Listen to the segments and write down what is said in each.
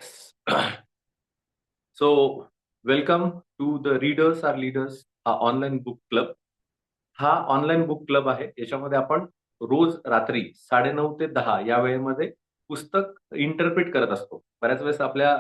Yes. So, welcome to the Readers Are Leaders हा online book club. हा online book club आहे. याच्यामध्ये आपण रोज रात्री 9:30 ते 10 या वेळेमध्ये पुस्तक इंटरप्रिट करत असतो. बऱ्याच वेळेस आपल्या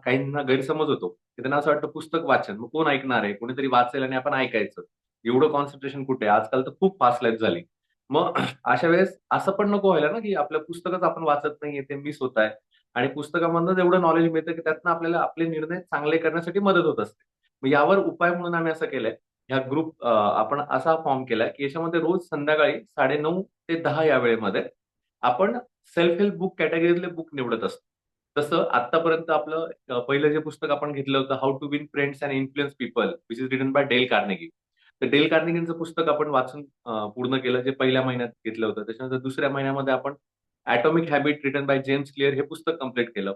काहींना गैरसमज होतो, की त्यांना असं वाटतं पुस्तक वाचन. मग कोण ऐकणार आहे? कोणीतरी वाचेल आणि आपण ऐकायचं. एवढं कॉन्सन्ट्रेशन कुठे आहे? आजकाल तर खूप फास्ट लाईफ झाली. मग अशा वेळेस असं पण नको व्हायला ना, की आपलं पुस्तकच आपण वाचत नाहीये, ते मिस होत आहे. आणि पुस्तकामधनंच एवढं नॉलेज मिळतं, की त्यातनं आपल्याला आपले निर्णय चांगले करण्यासाठी मदत होत असते. मग यावर उपाय म्हणून आम्ही असं केलंय, ह्या ग्रुप आपण असा फॉर्म केलाय, की याच्यामध्ये रोज संध्याकाळी 9:30 ते 10 या वेळेमध्ये आपण सेल्फ हेल्प बुक कॅटेगरीतले बुक निवडत असतो. तसं आत्तापर्यंत आपलं पहिलं जे पुस्तक आपण घेतलं होतं, how to win friends and influence people which is written by Dale Carnegie. तर डेल कार्नेगींचं पुस्तक आपण वाचून पूर्ण केलं, जे पहिल्या महिन्यात घेतलं होतं. त्याच्यानंतर दुसऱ्या महिन्यामध्ये आपण atomic habit written by James clear हे पुस्तक कंप्लीट केलं.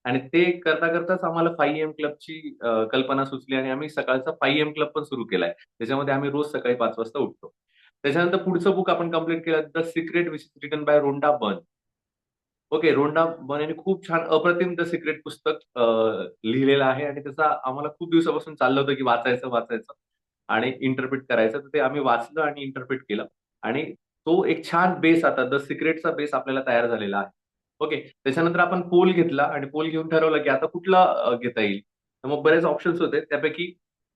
आणि ते करताच आम्हाला 5 एम क्लबची कल्पना सुचली आणि आम्ही सकाळचा 5 एम क्लब पण सुरू केलाय. त्याच्यामध्ये आम्ही रोज सकाळी 5 वाजता उठतो. त्याच्यानंतर पुढचं बुक आपण कंप्लीट केलं, The Secret which is written by Rhonda Byrne. Okay, Rhonda Byrne यांनी खूप छान अप्रतिम द सिक्रेट पुस्तक लिहिलेलं आहे आणि त्याचा आम्हाला खूप दिवसापासून चाललं होतं, की वाचायचं आणि इंटरप्रिट करायचं. तर ते आम्ही वाचलं आणि इंटरप्रिट केलं आणि तो एक छान बेस आता द सिक्रेटचा बेस आपल्याला तयार झालेला आहे. ओके. त्याच्यानंतर आपण पोल घेतला आणि पोल घेऊन ठरवलं, की आता कुठला घेता येईल. तर मग बरेच ऑप्शन्स होते. त्यापैकी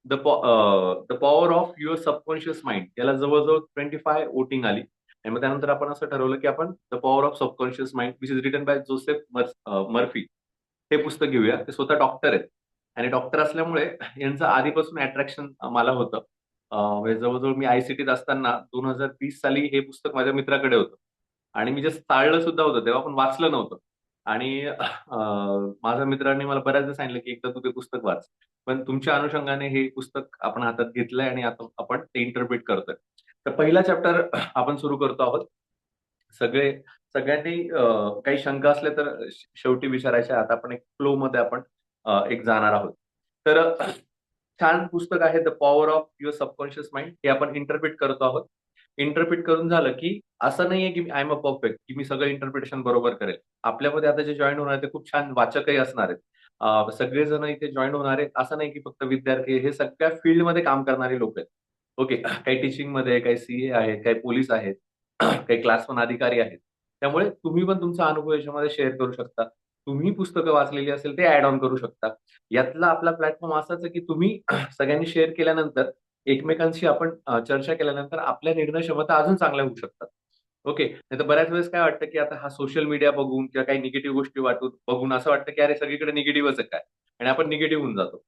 the power of your subconscious mind याला जवळ-जवळ 25 वोटिंग आली. आणि मग त्यानंतर आपण असं ठरवलं, की आपण the power of subconscious mind which is written bye Joseph Murphy हे पुस्तक घेऊया. ते स्वतः डॉक्टर आहेत आणि डॉक्टर असल्यामुळे यांचं आधीपासून अट्रॅक्शन मला होतं. म्हणजे जवळ-जवळ मी आय-सी-टीत असताना 2020 साली हे पुस्तक माझ्या मित्राकडे होतं. आणि मी जस्ट चाळलं सुद्धा होतं, तेव्हा पण वाचलं नव्हतं. आणि माझ्या मित्रांनी मला बऱ्याचदा सांगितलं, की एकदा तू ते पुस्तक वाच. पण तुमच्या अनुषंगाने हे पुस्तक आपण हातात घेतलंय आणि आता आपण ते इंटरप्रिट करतोय. तर पहिला चॅप्टर आपण सुरू करतो आहोत. सगळे सगळ्यांनी काही शंका असल्या तर शेवटी विचारायच्या. आता आपण एक फ्लोमध्ये आपण एक जाणार आहोत. तर छान पुस्तक आहे the power of your subconscious mind हे आपण इंटरप्रिट करतो आहोत. इंटरप्रिट करून झालं, की असं नाहीये, की आय एम अ परफेक्ट, की मी सगळं इंटरप्रिटेशन बरोबर करेल. आपल्यामध्ये आता जे जॉइन होणार आहेत, ते खूप छान वाचकही असणार आहेत. सगळेजण इथे जॉइन होणार आहेत. असं नाही, की फक्त विद्यार्थी हे सगळ्या फील्डमध्ये काम करणारे लोक आहेत. ओके. काही टीचिंगमध्ये, काही सीए आहेत, काही पोलीस आहेत, काही क्लास 1 अधिकारी आहेत. त्यामुळे तुम्ही पण तुमचा अनुभव याच्यामध्ये शेअर करू शकता. तुम्ही पुस्तकं वाचलेली असेल ते ॲड ऑन करू शकता. यातला आपला प्लॅटफॉर्म असाच आहे, की तुम्ही सगळ्यांनी शेअर केल्यानंतर एकमेकांशी आपण चर्चा केल्यानंतर आपल्या निर्णय क्षमता अजून चांगल्या होऊ शकतात. ओके. नाहीतर बऱ्याच वेळेस काय वाटतं, की आता हा सोशल मीडिया बघून किंवा काही निगेटिव्ह गोष्टी बघून असं वाटतं, की अरे सगळीकडे निगेटिव्हच आहे काय? आणि आपण निगेटिव्ह होऊन जातो.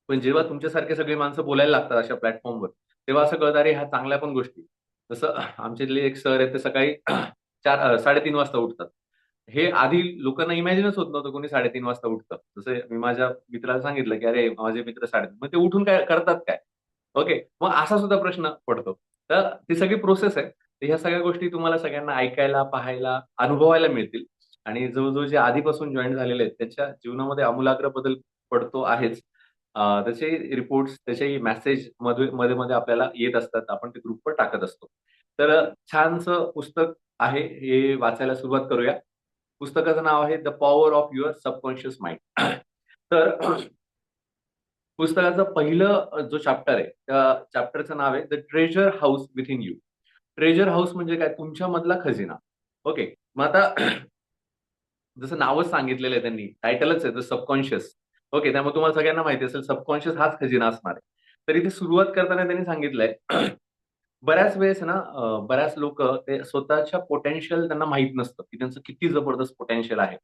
पण जेव्हा तुमच्यासारखे सगळी माणसं बोलायला लागतात अशा प्लॅटफॉर्मवर, तेव्हा असं कळतं, अरे ह्या चांगल्या पण गोष्टी. जसं आमच्यातले एक सर आहेत, ते सकाळी 3:30 वाजता उठतात. हे आधी लोकांना इमॅजिनच होत नव्हतं कोणी 3:30 वाजता उठतं. जसं मी माझ्या मित्राला सांगितलं, की "अरे, माझे मित्र 3:30." मग ते उठून काय करतात काय? ओके. मग असा सुद्धा प्रश्न पडतो. तर ती सगळी प्रोसेस आहे. तर ह्या सगळ्या गोष्टी तुम्हाला सगळ्यांना ऐकायला, पाहायला, अनुभवायला मिळतील आणि जवळ-जवळ जे आधीपासून जॉइन झालेले आहेत, त्यांच्या जीवनामध्ये आमूलाग्र बदल पडतो आहेच. त्याचे रिपोर्ट्स, त्याचे मेसेज मध्ये-मध्ये आपल्याला येत असतात. आपण ते ग्रुपवर टाकत असतो. तर छानसं पुस्तक आहे. हे वाचायला सुरुवात करूया. पुस्तकाचं नाव आहे the power of your subconscious mind. तर पुस्तकाचं पहिलं जो चॅप्टर आहे, त्या चॅप्टरचं नाव आहे the treasure house within you. Treasure house म्हणजे काय? तुमच्यामधला खजिना. ओके. मग आता जसं नावच सांगितलेलं आहे त्यांनी, टायटलच आहे द सबकॉन्शियस. ओके. त्यामुळे तुम्हाला सगळ्यांना माहिती असेल सबकॉन्शियस हाच खजिना असणार आहे. तर इथे सुरुवात करताना त्यांनी सांगितलंय बऱ्याच वेळेस ना बऱ्याच लोकं ते स्वतःच्या पोटेन्शियल त्यांना माहीत नसतं, की त्यांचं किती जबरदस्त पोटेन्शियल आहे.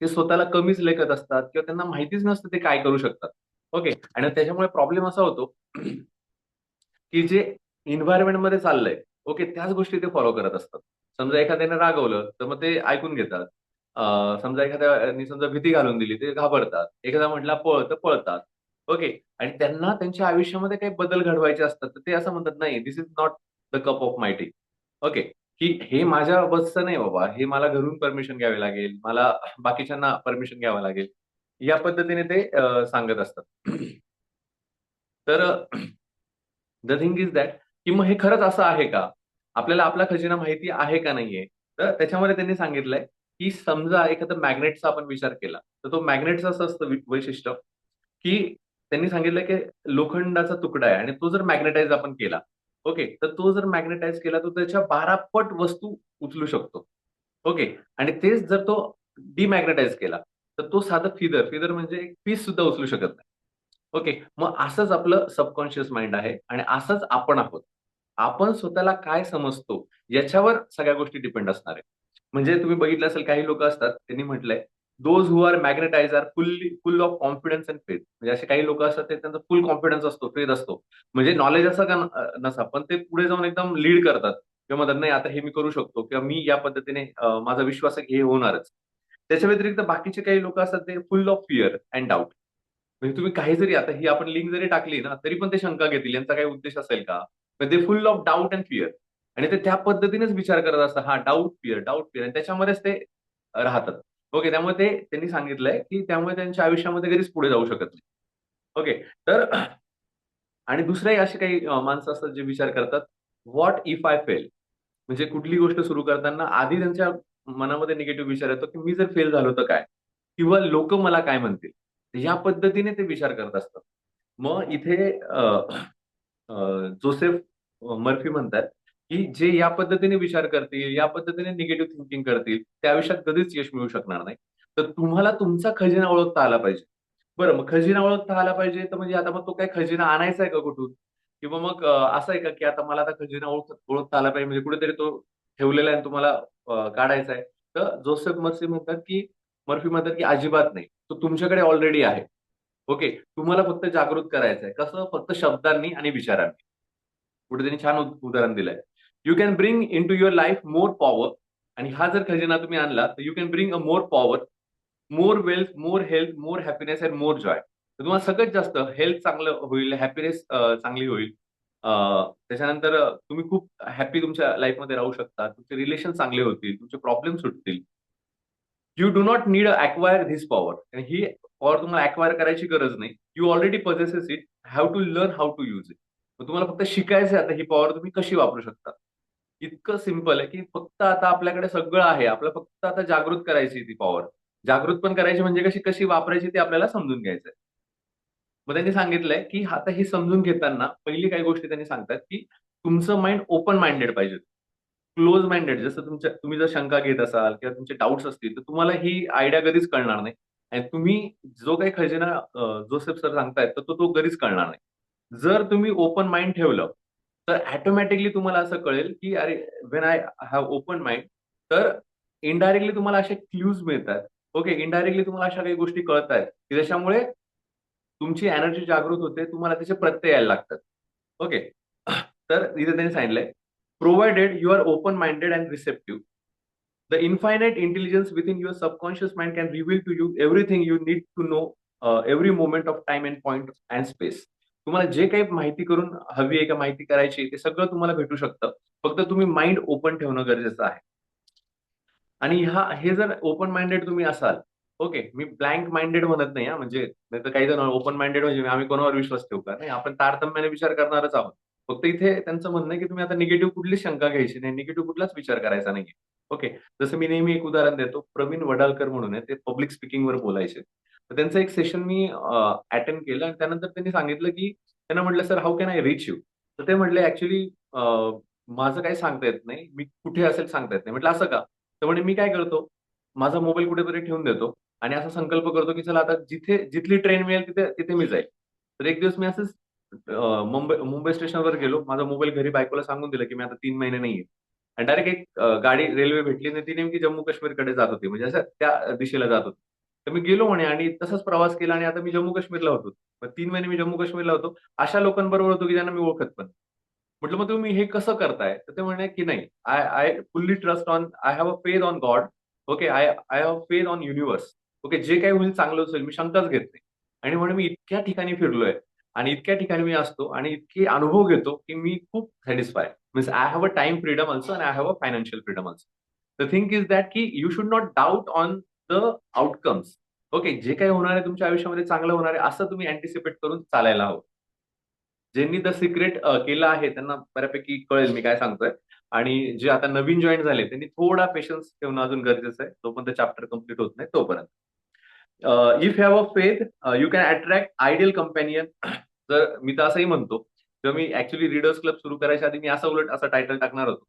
ते स्वतःला कमीच लेखत असतात किंवा त्यांना माहितीच नसतं ते काय करू शकतात. ओके. आणि त्याच्यामुळे प्रॉब्लेम असा होतो, की जे एन्व्हायर्नमेंटमध्ये चाललंय, ओके, त्याच गोष्टी ते फॉलो करत असतात. समजा एखाद्याने रागवलं, तर मग ते ऐकून घेतात. समजा एखाद्याने समजा भीती घालून दिली, ते घाबरतात. एखादा म्हटला पळ, तर पळतात. ओके. आणि त्यांना त्यांच्या आयुष्यामध्ये काही बदल घडवायचे असतात, तर ते असं म्हणतात, "नाही, this is not the cup of my T." Okay. की हे माझ्या बसचं नाही बाबा, हे मला घरून परमिशन घ्यावी लागेल, मला बाकीच्यांना परमिशन घ्यावं लागेल. या पद्धतीने ते सांगत असतात. तर द थिंग इज दॅट की मग हे खरंच असं आहे का? आपल्याला आपला खजिना माहिती आहे का नाहीये? तर त्याच्यामध्ये त्यांनी सांगितलंय, की समजा एखादा मॅग्नेटचा आपण विचार केला, तर तो मॅग्नेटचं असं असतं वैशिष्ट्य, की त्यांनी सांगितलं की लोखंडाचा तुकडा आहे आणि तो जर मॅग्नेटाइज आपण केला, ओके, तर तो जर मॅग्नेटाइज केला तर त्याच्या 12 पट वस्तू उचलू शकतो. ओके. आणि तेच जर तो डिमॅग्नेटाइज केला, तर तो साधं फिदर म्हणजे एक पीस सुद्धा उचलू शकत नाही. ओके. मग असंच आपलं सबकॉन्शियस माइंड आहे आणि असंच आपण आहोत. आपण स्वतःला काय समजतो याच्यावर सगळ्या गोष्टी डिपेंड असणार आहे. म्हणजे तुम्ही बघितलं असेल काही लोक असतात, त्यांनी म्हटलंय, those who are magnetize are full of confidence and faith. म्हणजे असे काही लोक असतात ते त्यांचा फुल कॉन्फिडन्स असतो, फेथ असतो. म्हणजे नॉलेज असं का नसा, पण ते पुढे जाऊन एकदम लीड करतात किंवा म्हणतात नाही आता हे मी करू शकतो किंवा मी या पद्धतीने माझा विश्वास आहे की हे होणारच. त्याच्या व्यतिरिक्त बाकीचे काही लोक असतात ते फुल ऑफ फिअर अँड डाऊट. म्हणजे तुम्ही काही जरी आता ही आपण लिंक जरी टाकली ना, तरी पण ते शंका घेतील यांचा काही उद्देश असेल का? ते फुल ऑफ डाऊट अँड फिअर. आणि ते त्या पद्धतीनेच विचार करत असतात. हा डाऊट फिअर आणि त्याच्यामध्येच ते राहतात. ओके. त्यामुळे ते त्यांनी सांगितलंय, की त्यामुळे त्यांच्या आयुष्यामध्ये कधीच पुढे जाऊ शकत नाही. ओके. तर आणि दुसरेही असे काही माणसं असतात जे विचार करतात, व्हॉट इफ आय फेल? म्हणजे कुठली गोष्ट सुरू करताना आधी त्यांच्या मनामध्ये निगेटिव्ह विचार येतो, की मी जर फेल झालो तर काय? किंवा लोक मला काय म्हणतील? या पद्धतीने ते विचार करत असतात. मग इथे अ, जोसेफ मर्फी म्हणतात, की जे या पद्धतीने विचार करतील, या पद्धतीने निगेटिव्ह थिंकिंग करतील, त्या आयुष्यात कधीच यश मिळू शकणार नाही. तर तुम्हाला तुमचा खजिना ओळखता आला पाहिजे. बरं, मग खजिना ओळखता आला पाहिजे, तर म्हणजे आता मग तो काय खजिना आणायचा आहे का कुठून? किंवा मग असं आहे का, की आता मला आता खजिना ओळखता आला पाहिजे म्हणजे कुठेतरी तो ठेवलेला आहे आणि तुम्हाला काढायचा आहे. तर जोसेफ मर्फी म्हणतात, की अजिबात नाही. तो तुमच्याकडे ऑलरेडी आहे. ओके. तुम्हाला फक्त जागृत करायचं आहे. कसं? फक्त शब्दांनी आणि विचारांनी. पुढे त्यांनी छान उदाहरण दिलंय. You can bring into your life more power. आणि हा जर खजिना तुम्ही आणला, तर you can bring a more power, more wealth, more health, more happiness and more joy. तर तुम्हाला सगळ्यात जास्त हेल्थ चांगलं होईल, हॅपीनेस चांगली होईल. अ, त्याच्यानंतर तुम्ही खूप हॅपी तुमच्या लाईफमध्ये राहू शकता. तुमचे रिलेशन चांगले होतील, तुमचे प्रॉब्लेम सुटतील. You do not need acquire this power. आणि ही पॉवर तुम्हाला अक्वायर करायची गरज नाही. You already possess it. Have to learn how to use it. तुम्हाला फक्त शिकायचं आहे आता ही पॉवर तुम्ही कशी वापरू शकता. इतकं सिंपल आहे, की फक्त आता आपल्याकडे सगळं आहे. आपल्याला फक्त आता जागृत करायची ती पॉवर. जागृत पण करायची म्हणजे कशी कशी वापरायची ते आपल्याला समजून घ्यायचंय. मग त्यांनी सांगितलंय, की आता हे समजून घेताना पहिली काही गोष्टी त्यांनी सांगतात, की तुमचं माइंड ओपन माइंडेड पाहिजे. क्लोज माइंडेड जसं तुम्ही जर शंका घेत असाल किंवा तुमचे डाउट्स असतील, तर तुम्हाला ही आयडिया कधीच कळणार नाही. आणि तुम्ही जो काही खजिना जोसेफ सर सांगतायत, तर तो कधीच कळणार नाही. जर तुम्ही ओपन माइंड ठेवलं, तर ऑटोमॅटिकली तुम्हाला असं कळेल, की अरे when I have open mind, तर इनडायरेक्टली तुम्हाला असे क्लूज मिळतात. ओके. इनडायरेक्टली तुम्हाला अशा काही गोष्टी कळतायत, की त्याच्यामुळे तुमची एनर्जी जागृत होते. तुम्हाला त्याचे प्रत्यय यायला लागतात. ओके. तर इथे त्यांनी सांगितलंय, provided you are open minded and receptive, the infinite intelligence within your subconscious mind can reveal to you everything you need to know every moment of time and point and space. तुम्हाला जे काही माहिती करून हवी आहे का माहिती करायची आहे, ते सगळं तुम्हाला भेटू शकतं. फक्त तुम्ही माइंड ओपन ठेवणं गरजेचं आहे. आणि हे जर ओपन माइंडेड तुम्ही असाल, ओके. मी ब्लँक माइंडेड म्हणत नाही, म्हणजे नाहीतर काही जण ओपन माइंडेड म्हणजे आम्ही कोणावर विश्वास ठेवू का? नाही, आपण तारतम्याने विचार करणारच आहोत. फक्त इथे त्यांचं म्हणणं आहे, की तुम्ही आता निगेटिव्ह कुठलीच शंका घ्यायची नाही, निगेटिव्ह कुठलाच विचार करायचा नाहीये. ओके. जसं मी नेहमी एक उदाहरण देतो. प्रवीण वडाळकर म्हणून आहे, ते पब्लिक स्पीकिंगवर बोलायचे. तर त्यांचं एक सेशन मी अटेंड केलं आणि त्यानंतर त्यांनी सांगितलं, की त्यांना म्हटलं, "sir how can I reach you?" तर ते म्हटले, "ऍक्च्युअली माझं काही सांगता येत नाही. मी कुठे असेल सांगता येत नाही." म्हटलं, "असं का?" तर म्हणे, "मी काय करतो, माझा मोबाईल कुठेतरी ठेवून देतो आणि असा संकल्प करतो, की चला आता जिथली ट्रेन मिळेल तिथे तिथे मी जाईल." तर एक दिवस मी असंच मुंबई स्टेशनवर गेलो. माझा मोबाईल घरी बायकोला सांगून दिलं, की मी आता 3 महिने नाही आणि डायरेक्ट एक गाडी रेल्वे भेटली आणि ती नेमकी जम्मू काश्मीरकडे जात होती. म्हणजे असं त्या दिशेला जात होती. तर मी गेलो म्हणे आणि तसाच प्रवास केला आणि आता मी जम्मू काश्मीरला होतो. मग 3 महिने मी जम्मू काश्मीरला होतो. अशा लोकांबरोबर होतो, की ज्यांना मी ओळखत पण नाही. म्हटलं, "मग तुम्ही हे कसं करताय?" तर ते म्हणे, की "नाही, I I fully trust on I have a faith on God. Okay. I I have faith on universe. Okay. जे काही होईल चांगलंच होईल. मी शंकाच घेत नाही." आणि म्हणे, "मी इतक्या ठिकाणी फिरलोय आणि इतक्या ठिकाणी मी असतो आणि इतके अनुभव घेतो, की मी खूप satisfy. Means I have a time freedom also and I have a financial freedom also. The thing is that की you should not doubt on the outcomes." Okay. जे काही होणार आहे तुमच्या आयुष्यामध्ये चांगलं होणार आहे असं तुम्ही अँटिसिपेट करून चालायला हवं. ज्यांनी द सिक्रेट केलं आहे त्यांना बऱ्यापैकी कळेल मी काय सांगतोय. आणि जे आता नवीन जॉईन झाले त्यांनी थोडा पेशन्स ठेवणं अजून गरजेचं आहे, जोपर्यंत चॅप्टर कम्प्लीट होत नाही तोपर्यंत. If you have a faith you can attract ideal companion. तर मी तर असंही म्हणतो, तेव्हा मी ऍक्च्युली रीडर्स क्लब सुरू करायच्या आधी मी उलट असं टायटल टाकणार होतो,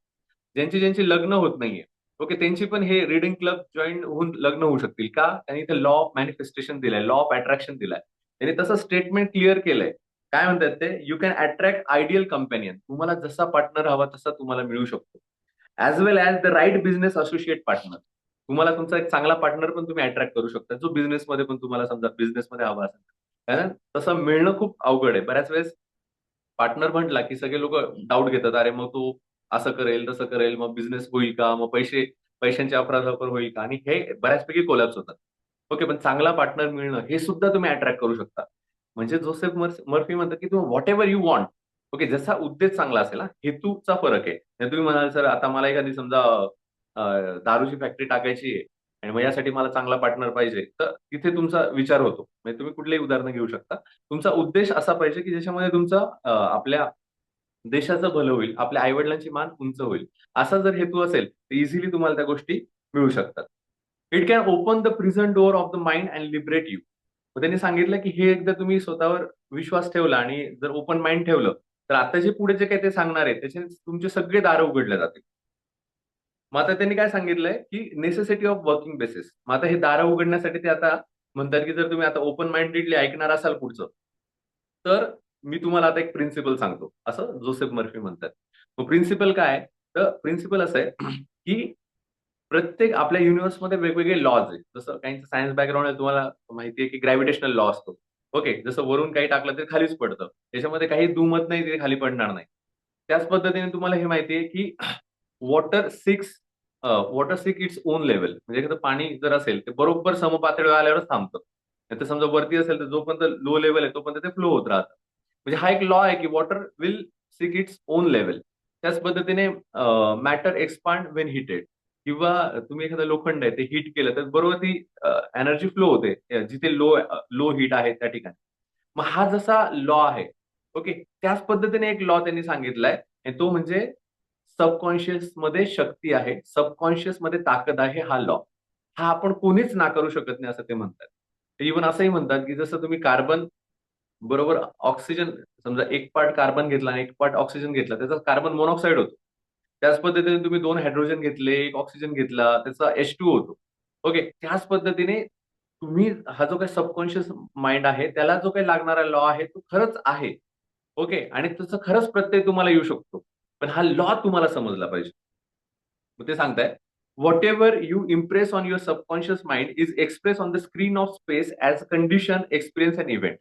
ज्यांची ज्यांची लग्न होत नाहीये, ओके, त्यांची पण हे रिडिंग क्लब जॉईन होऊन लग्न होऊ शकतील का? त्यांनी इथे लॉ ऑफ मॅनिफेस्टेशन दिलाय, लॉ ऑफ अट्रॅक्शन दिलाय, त्यांनी तसं स्टेटमेंट क्लिअर केलंय. काय म्हणतात ते? You can attract ideal companion. तुम्हाला जसा पार्टनर हवा तसा तुम्हाला मिळू शकतो. As well as the right business associate partner. तुम्हाला तुमचा एक चांगला पार्टनर पण तुम्ही अट्रॅक्ट करू शकता, जो बिझनेसमध्ये पण तुम्हाला समजा बिझनेसमध्ये हवा असेल. कारण तसं मिळणं खूप अवघड आहे. बऱ्याच वेळेस पार्टनर म्हटला की सगळे लोक डाऊट घेतात, अरे मग तो असं करेल तसं करेल, मग बिझनेस होईल का, मग पैशांची अफरातफर होईल का, आणि हे बऱ्याचपैकी कोलॅप्स होतात. ओके, पण चांगला पार्टनर मिळणं हे सुद्धा तुम्ही अट्रॅक्ट करू शकता. म्हणजे जोसेफ मर्फी म्हणतात की तुम्ही what ever you want, okay, जसा उद्देश चांगला असेल ना, हेतूचा फरक आहे. तुम्ही म्हणाल सर आता मला एखादी समजा दारूची फॅक्टरी टाकायची आहे आणि मग यासाठी मला चांगला पार्टनर पाहिजे, तर तिथे तुमचा विचार होतो. म्हणजे तुम्ही कुठलेही उदाहरणं घेऊ शकता. तुमचा उद्देश असा पाहिजे की ज्याच्यामध्ये तुमचा आपल्या देशाचं भलं होईल, आपल्या आईवडिलांची मान उंच होईल. असा जर हेतू असेल तर इझिली तुम्हाला त्या गोष्टी मिळू शकतात. It can open the prison door of the mind and liberate you. त्यांनी सांगितलं की हे एकदा तुम्ही स्वतःवर विश्वास ठेवला आणि जर ओपन माइंड ठेवलं, तर आता जे पुढे जे काही ते सांगणार आहे त्याचे तुमचे सगळे दारं उघडले जातील. मग आता त्यांनी काय सांगितलंय की नेसेसिटी ऑफ वर्किंग बेसिस. मग आता हे दारं उघडण्यासाठी ते आता म्हणतात की जर तुम्ही आता ओपन माइंडेडली ऐकणार असाल पुढचं, तर मी तुम्हाला आता एक प्रिन्सिपल सांगतो, असं जोसेफ मर्फी म्हणतात. मग प्रिन्सिपल काय? तर प्रिन्सिपल असं आहे की प्रत्येक आपल्या युनिव्हर्समध्ये वेगवेगळे लॉज आहेत. जसं काहींचं सायन्स बॅकग्राऊंड आहे, तुम्हाला माहिती आहे की ग्रॅव्हिटेशनल लॉ असतो. ओके, जसं वरून काही टाकलं तरी खालीच पडतं. त्याच्यामध्ये काही दुमत नाही, ते खाली पडणार नाही. त्याच पद्धतीने तुम्हाला हे माहिती आहे की वॉटर सिक्स वॉटर सिक इट्स ओन लेवल. म्हणजे एखादं पाणी जर असेल ते बरोबर समपातळीवर आल्यावरच थांबतं. नाहीतर समजा वरती असेल तर जोपर्यंत लो लेवल आहे तोपर्यंत ते फ्लो होत राहतं. म्हणजे हा एक लॉ आहे की water will six its own level. त्याच पद्धतीने मॅटर एक्सपांड वेन हिटेड. किंवा तुम्ही एखादं लोखंड आहे ते हिट केलं तर बरोबर ती एनर्जी फ्लो होते जिथे लो लो हीट आहे त्या ठिकाणी. मग हा जसा लॉ आहे, ओके, त्याच पद्धतीने एक लॉ त्यांनी सांगितलाय आणि तो म्हणजे सबकॉन्शियस मध्ये शक्ती आहे, सबकॉन्शियस मध्ये ताकद आहे, हा लॉ. हा आपण कोणीच नाकारू शकत नाही असं ते म्हणतात. इव्हन असंही म्हणतात की जसं तुम्ही कार्बन बरोबर ऑक्सिजन, समजा एक पार्ट कार्बन घेतला आणि एक पार्ट ऑक्सिजन घेतला, त्याचा कार्बन मोनॉक्साईड होतो. त्याच पद्धतीने तुम्ही 2 हायड्रोजन घेतले, एक ऑक्सिजन घेतला, त्याचा H2 होतो. ओके. त्याच पद्धतीने तुम्ही हा जो काही सबकॉन्शियस माइंड आहे, त्याला जो काही लागणारा लॉ आहे, तो खरंच आहे. ओके. आणि त्याचा खरंच प्रत्यय तुम्हाला येऊ शकतो. पण हा लॉ तुम्हाला समजला पाहिजे. मग ते सांगताय, "whatever you impress on your subconscious mind is express on the screen of space as condition, experience and event."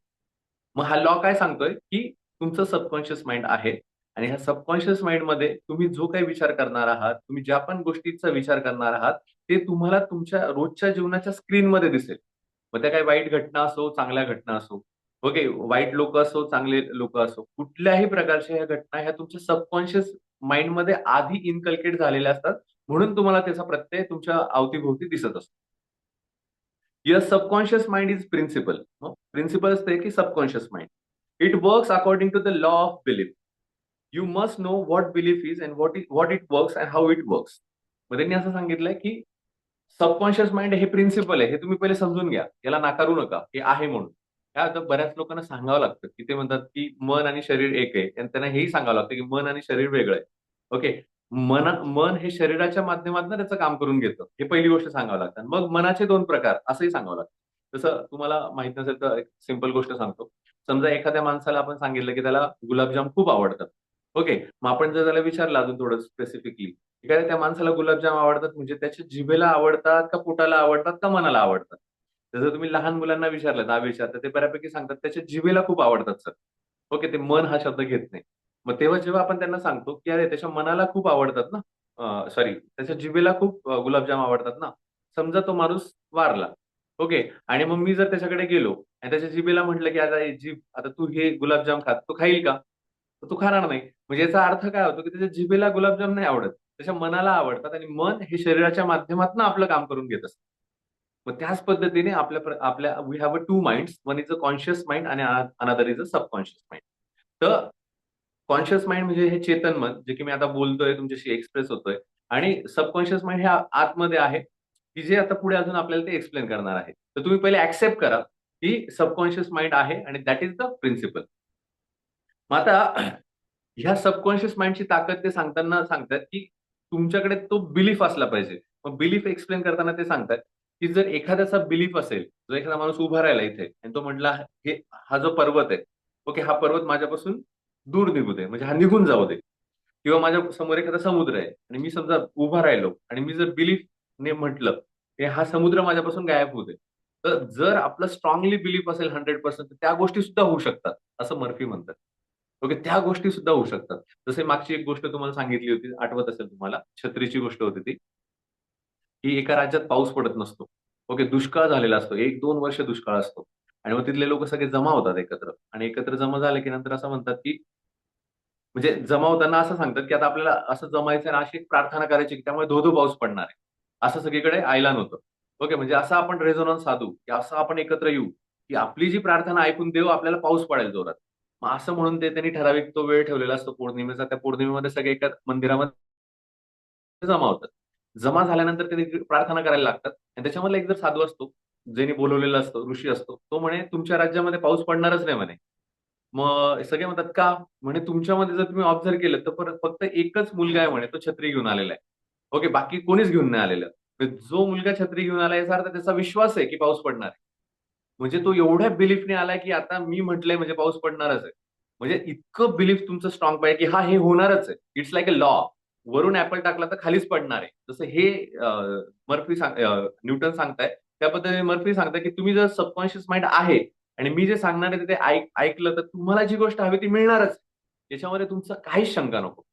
मग हा लॉ काय सांगतोय, की तुमचं सबकॉन्शियस माइंड आहे आणि ह्या सबकॉन्शियस माइंडमध्ये तुम्ही जो काही विचार करणार आहात, तुम्ही ज्या पण गोष्टीचा विचार करणार आहात, ते तुम्हाला तुमच्या रोजच्या जीवनाच्या स्क्रीनमध्ये दिसेल. मग त्या काही वाईट घटना असो, चांगल्या घटना असो, ओके, वाईट लोक असो, चांगले लोक असो, कुठल्याही प्रकारच्या ह्या घटना ह्या तुमच्या सबकॉन्शियस माइंडमध्ये आधी इनकल्केट झालेल्या असतात. म्हणून तुम्हाला त्याचा प्रत्यय तुमच्या अवतीभोवती दिसत असतो. Your subconscious mind is principle. Principle असते की subconscious mind. It works according to the law of belief. You must know what belief is and what it works and how it works. मग त्यांनी असं सांगितलंय की सबकॉन्शियस माइंड हे principal आहे, हे तुम्ही पहिले समजून घ्या. याला नाकारू नका, हे आहे म्हणून. काय होतं, बऱ्याच लोकांना सांगावं लागतं की ते म्हणतात की मन आणि शरीर एक आहे आणि त्यांना हेही सांगावं लागतं की मन आणि शरीर वेगळं आहे. ओके. मन हे शरीराच्या माध्यमातून त्याचं काम करून घेतं. हे पहिली गोष्ट सांगावं लागतं. मग मनाचे 2 प्रकार असंही सांगावं लागतं. जसं तुम्हाला माहित नसेल तर एक सिंपल गोष्ट सांगतो. समजा एखाद्या माणसाला आपण सांगितलं की त्याला गुलाबजाम खूप आवडतात. ओके. मग आपण जर त्याला विचारलं अजून थोडं स्पेसिफिकली, एखाद्या त्या माणसाला गुलाबजाम आवडतात म्हणजे त्याच्या जिभेला आवडतात का पोटाला आवडतात का मनाला आवडतात? तर जर तुम्ही लहान मुलांना विचारलं 10वीच्या, तर ते बऱ्यापैकी सांगतात त्याच्या जिभेला खूप आवडतात सर. ओके. ते मन हा शब्द घेत नाही. मग तेव्हा जेव्हा आपण त्यांना सांगतो, की "अरे त्याच्या मनाला खूप आवडतात ना, सॉरी त्याच्या जिभेला खूप गुलाबजाम आवडतात ना." समजा तो माणूस वारला. ओके. आणि मग मी जर त्याच्याकडे गेलो आणि त्याच्या जिभेला म्हटलं, की "आता हे जीभ आता तू हे गुलाबजाम खा." तो खाईल का? तर तो खाणार नाही. म्हणजे याचा अर्थ काय होतो, की त्याच्या जिभेला गुलाबजाम नाही आवडत. त्याच्या मनाला आवडतात आणि मन हे शरीराच्या माध्यमातून आपलं काम करून घेत असतं. मग त्याच पद्धतीने आपल्या we have a two minds. One is a conscious mind आणि another is a subconscious mind. तर कॉन्शियस माइंड म्हणजे हे चेतन मन, जे की मी आता बोलतोय तुमच्याशी एक्सप्रेस होतोय, आणि सबकॉन्शियस माइंड हे आतमध्ये आहे, की जे आता पुढे अजून आपल्याला ते एक्सप्लेन करणार आहे. तर तुम्ही पहिले ऍक्सेप्ट करा की सबकॉन्शियस माइंड आहे आणि दॅट इज द प्रिन्सिपल. मग आता ह्या सबकॉन्शियस माइंडची ताकद ते सांगताना सांगतात, की तुमच्याकडे तो बिलीफ असला पाहिजे. मग बिलीफ एक्सप्लेन करताना ते सांगतात, की जर एखाद्याचा बिलीफ असेल, जर एखादा माणूस उभा राहिला इथे आणि तो म्हटला, हे हा जो पर्वत आहे, ओके, हा पर्वत माझ्यापासून दूर निघू दे, म्हणजे हा निघून जाऊ दे. किंवा माझ्या समोर एखादा समुद्र आहे आणि मी समजा उभा राहिलो आणि मी जर बिलीफने म्हटलं, की हा समुद्र माझ्यापासून गायब होऊ दे. तर जर आपलं स्ट्रॉंगली बिलीफ असेल 100% तर त्या गोष्टी सुद्धा होऊ शकतात, असं मर्फी म्हणतात. ओके, त्या गोष्टी सुद्धा होऊ शकतात. जसे मागची एक गोष्ट तुम्हाला सांगितली होती, आठवत असेल तुम्हाला, छत्रीची गोष्ट होती ती, की एका राज्यात पाऊस पडत नसतो. ओके, दुष्काळ झालेला असतो. 1-2 वर्ष दुष्काळ असतो. आणि मग तिथले लोक सगळे जमा होतात एकत्र. आणि एकत्र जमा झाले की नंतर असं म्हणतात, की म्हणजे जमावताना असं सांगतात, की आता आपल्याला असं जमायचं आणि अशी एक प्रार्थना करायची, की त्यामुळे धो-धो पाऊस पडणार आहे. असं सगळीकडे ऐलान होतं. ओके, म्हणजे असा आपण रेझोनन्स साधू, की असं आपण एकत्र येऊ, की आपली जी प्रार्थना ऐकून देव आपल्याला पाऊस पडेल जोरात. मग असं म्हणून ते त्यांनी ठराविक तो वेळ ठेवलेला असतो पौर्णिमेचा. त्या पौर्णिमेमध्ये सगळे एका मंदिरामध्ये जमा होतात. जमा झाल्यानंतर ते प्रार्थना करायला लागतात आणि त्याच्यामधला एक जर साधू असतो, ज्याने बोलवलेला असतो, ऋषी असतो, तो म्हणे, "तुमच्या राज्यामध्ये पाऊस पडणारच नाही" म्हणे. मग सगळे म्हणतात, "का?" म्हणे, "तुमच्यामध्ये जर तुम्ही ऑब्झर्व्ह केलं तर परत फक्त एकच मुलगा आहे म्हणे, तो छत्री घेऊन आलेला आहे. ओके, बाकी कोणीच घेऊन नाही आलेलं. तर जो मुलगा छत्री घेऊन आला याचा अर्थ त्याचा विश्वास आहे की पाऊस पडणार आहे. म्हणजे तो एवढ्या बिलीफने आलाय की आता मी म्हटलंय म्हणजे पाऊस पडणारच आहे. म्हणजे इतकं बिलीफ तुमचं स्ट्रॉंग पाहिजे की हा हे होणारच आहे. It's like a law. वरून ॲपल टाकला तर खालीच पडणार आहे. जसं हे न्यूटन सांगतायत, त्या पद्धतीने मर्फी सांगताय की तुम्ही जर सबकॉन्शियस माइंड आहे आणि मी जे सांगणार आहे ते ऐकलं तर तुम्हाला जी गोष्ट हवी ती मिळणारच. याच्यामध्ये तुमचं काहीच शंका नको.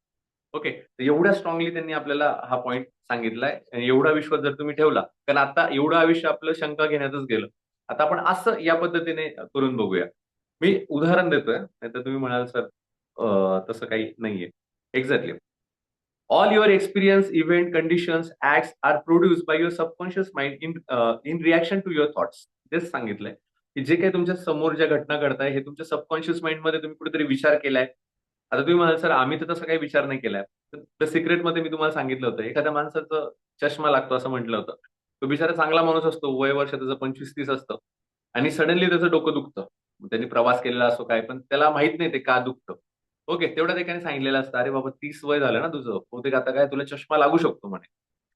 ओके. तर एवढ्या स्ट्रॉंगली त्यांनी आपल्याला हा पॉइंट सांगितलाय आणि एवढा विश्वास जर तुम्ही ठेवला, कारण आता एवढं आयुष्य आपलं शंका घेण्यातच गेलं. आता आपण असं या पद्धतीने करून बघूया. मी उदाहरण देतोय, नाहीतर तुम्ही म्हणाल सर तसं काही नाहीये. Exactly. All your experience, event, conditions, acts are produced by your subconscious mind in reaction to your thoughts. तेच सांगितलंय, की जे काही तुमच्या समोर ज्या घटना घडताय, हे तुमच्या सबकॉन्शियस माइंडमध्ये तुम्ही कुठेतरी विचार केलाय. आता तुम्ही म्हणाल, "सर आम्ही तर तसा काही विचार नाही केलाय." तर सिक्रेटमध्ये मी तुम्हाला सांगितलं होतं, एखाद्या माणसाचं चष्मा लागतो असं म्हटलं होतं. तो बिचारा चांगला माणूस असतो, वय वर्ष त्याचं 25-30 असतं आणि सडनली त्याचं डोकं दुखतं. मग त्यांनी प्रवास केलेला असो काय, पण त्याला माहीत नाही ते का दुखतं. ओके. तेवढ्यात एकाने सांगितलेलं असतं, "अरे बाबा 30 वय झालं ना तुझं, बहुतेक आता काय तुला चष्मा लागू शकतो" म्हणे.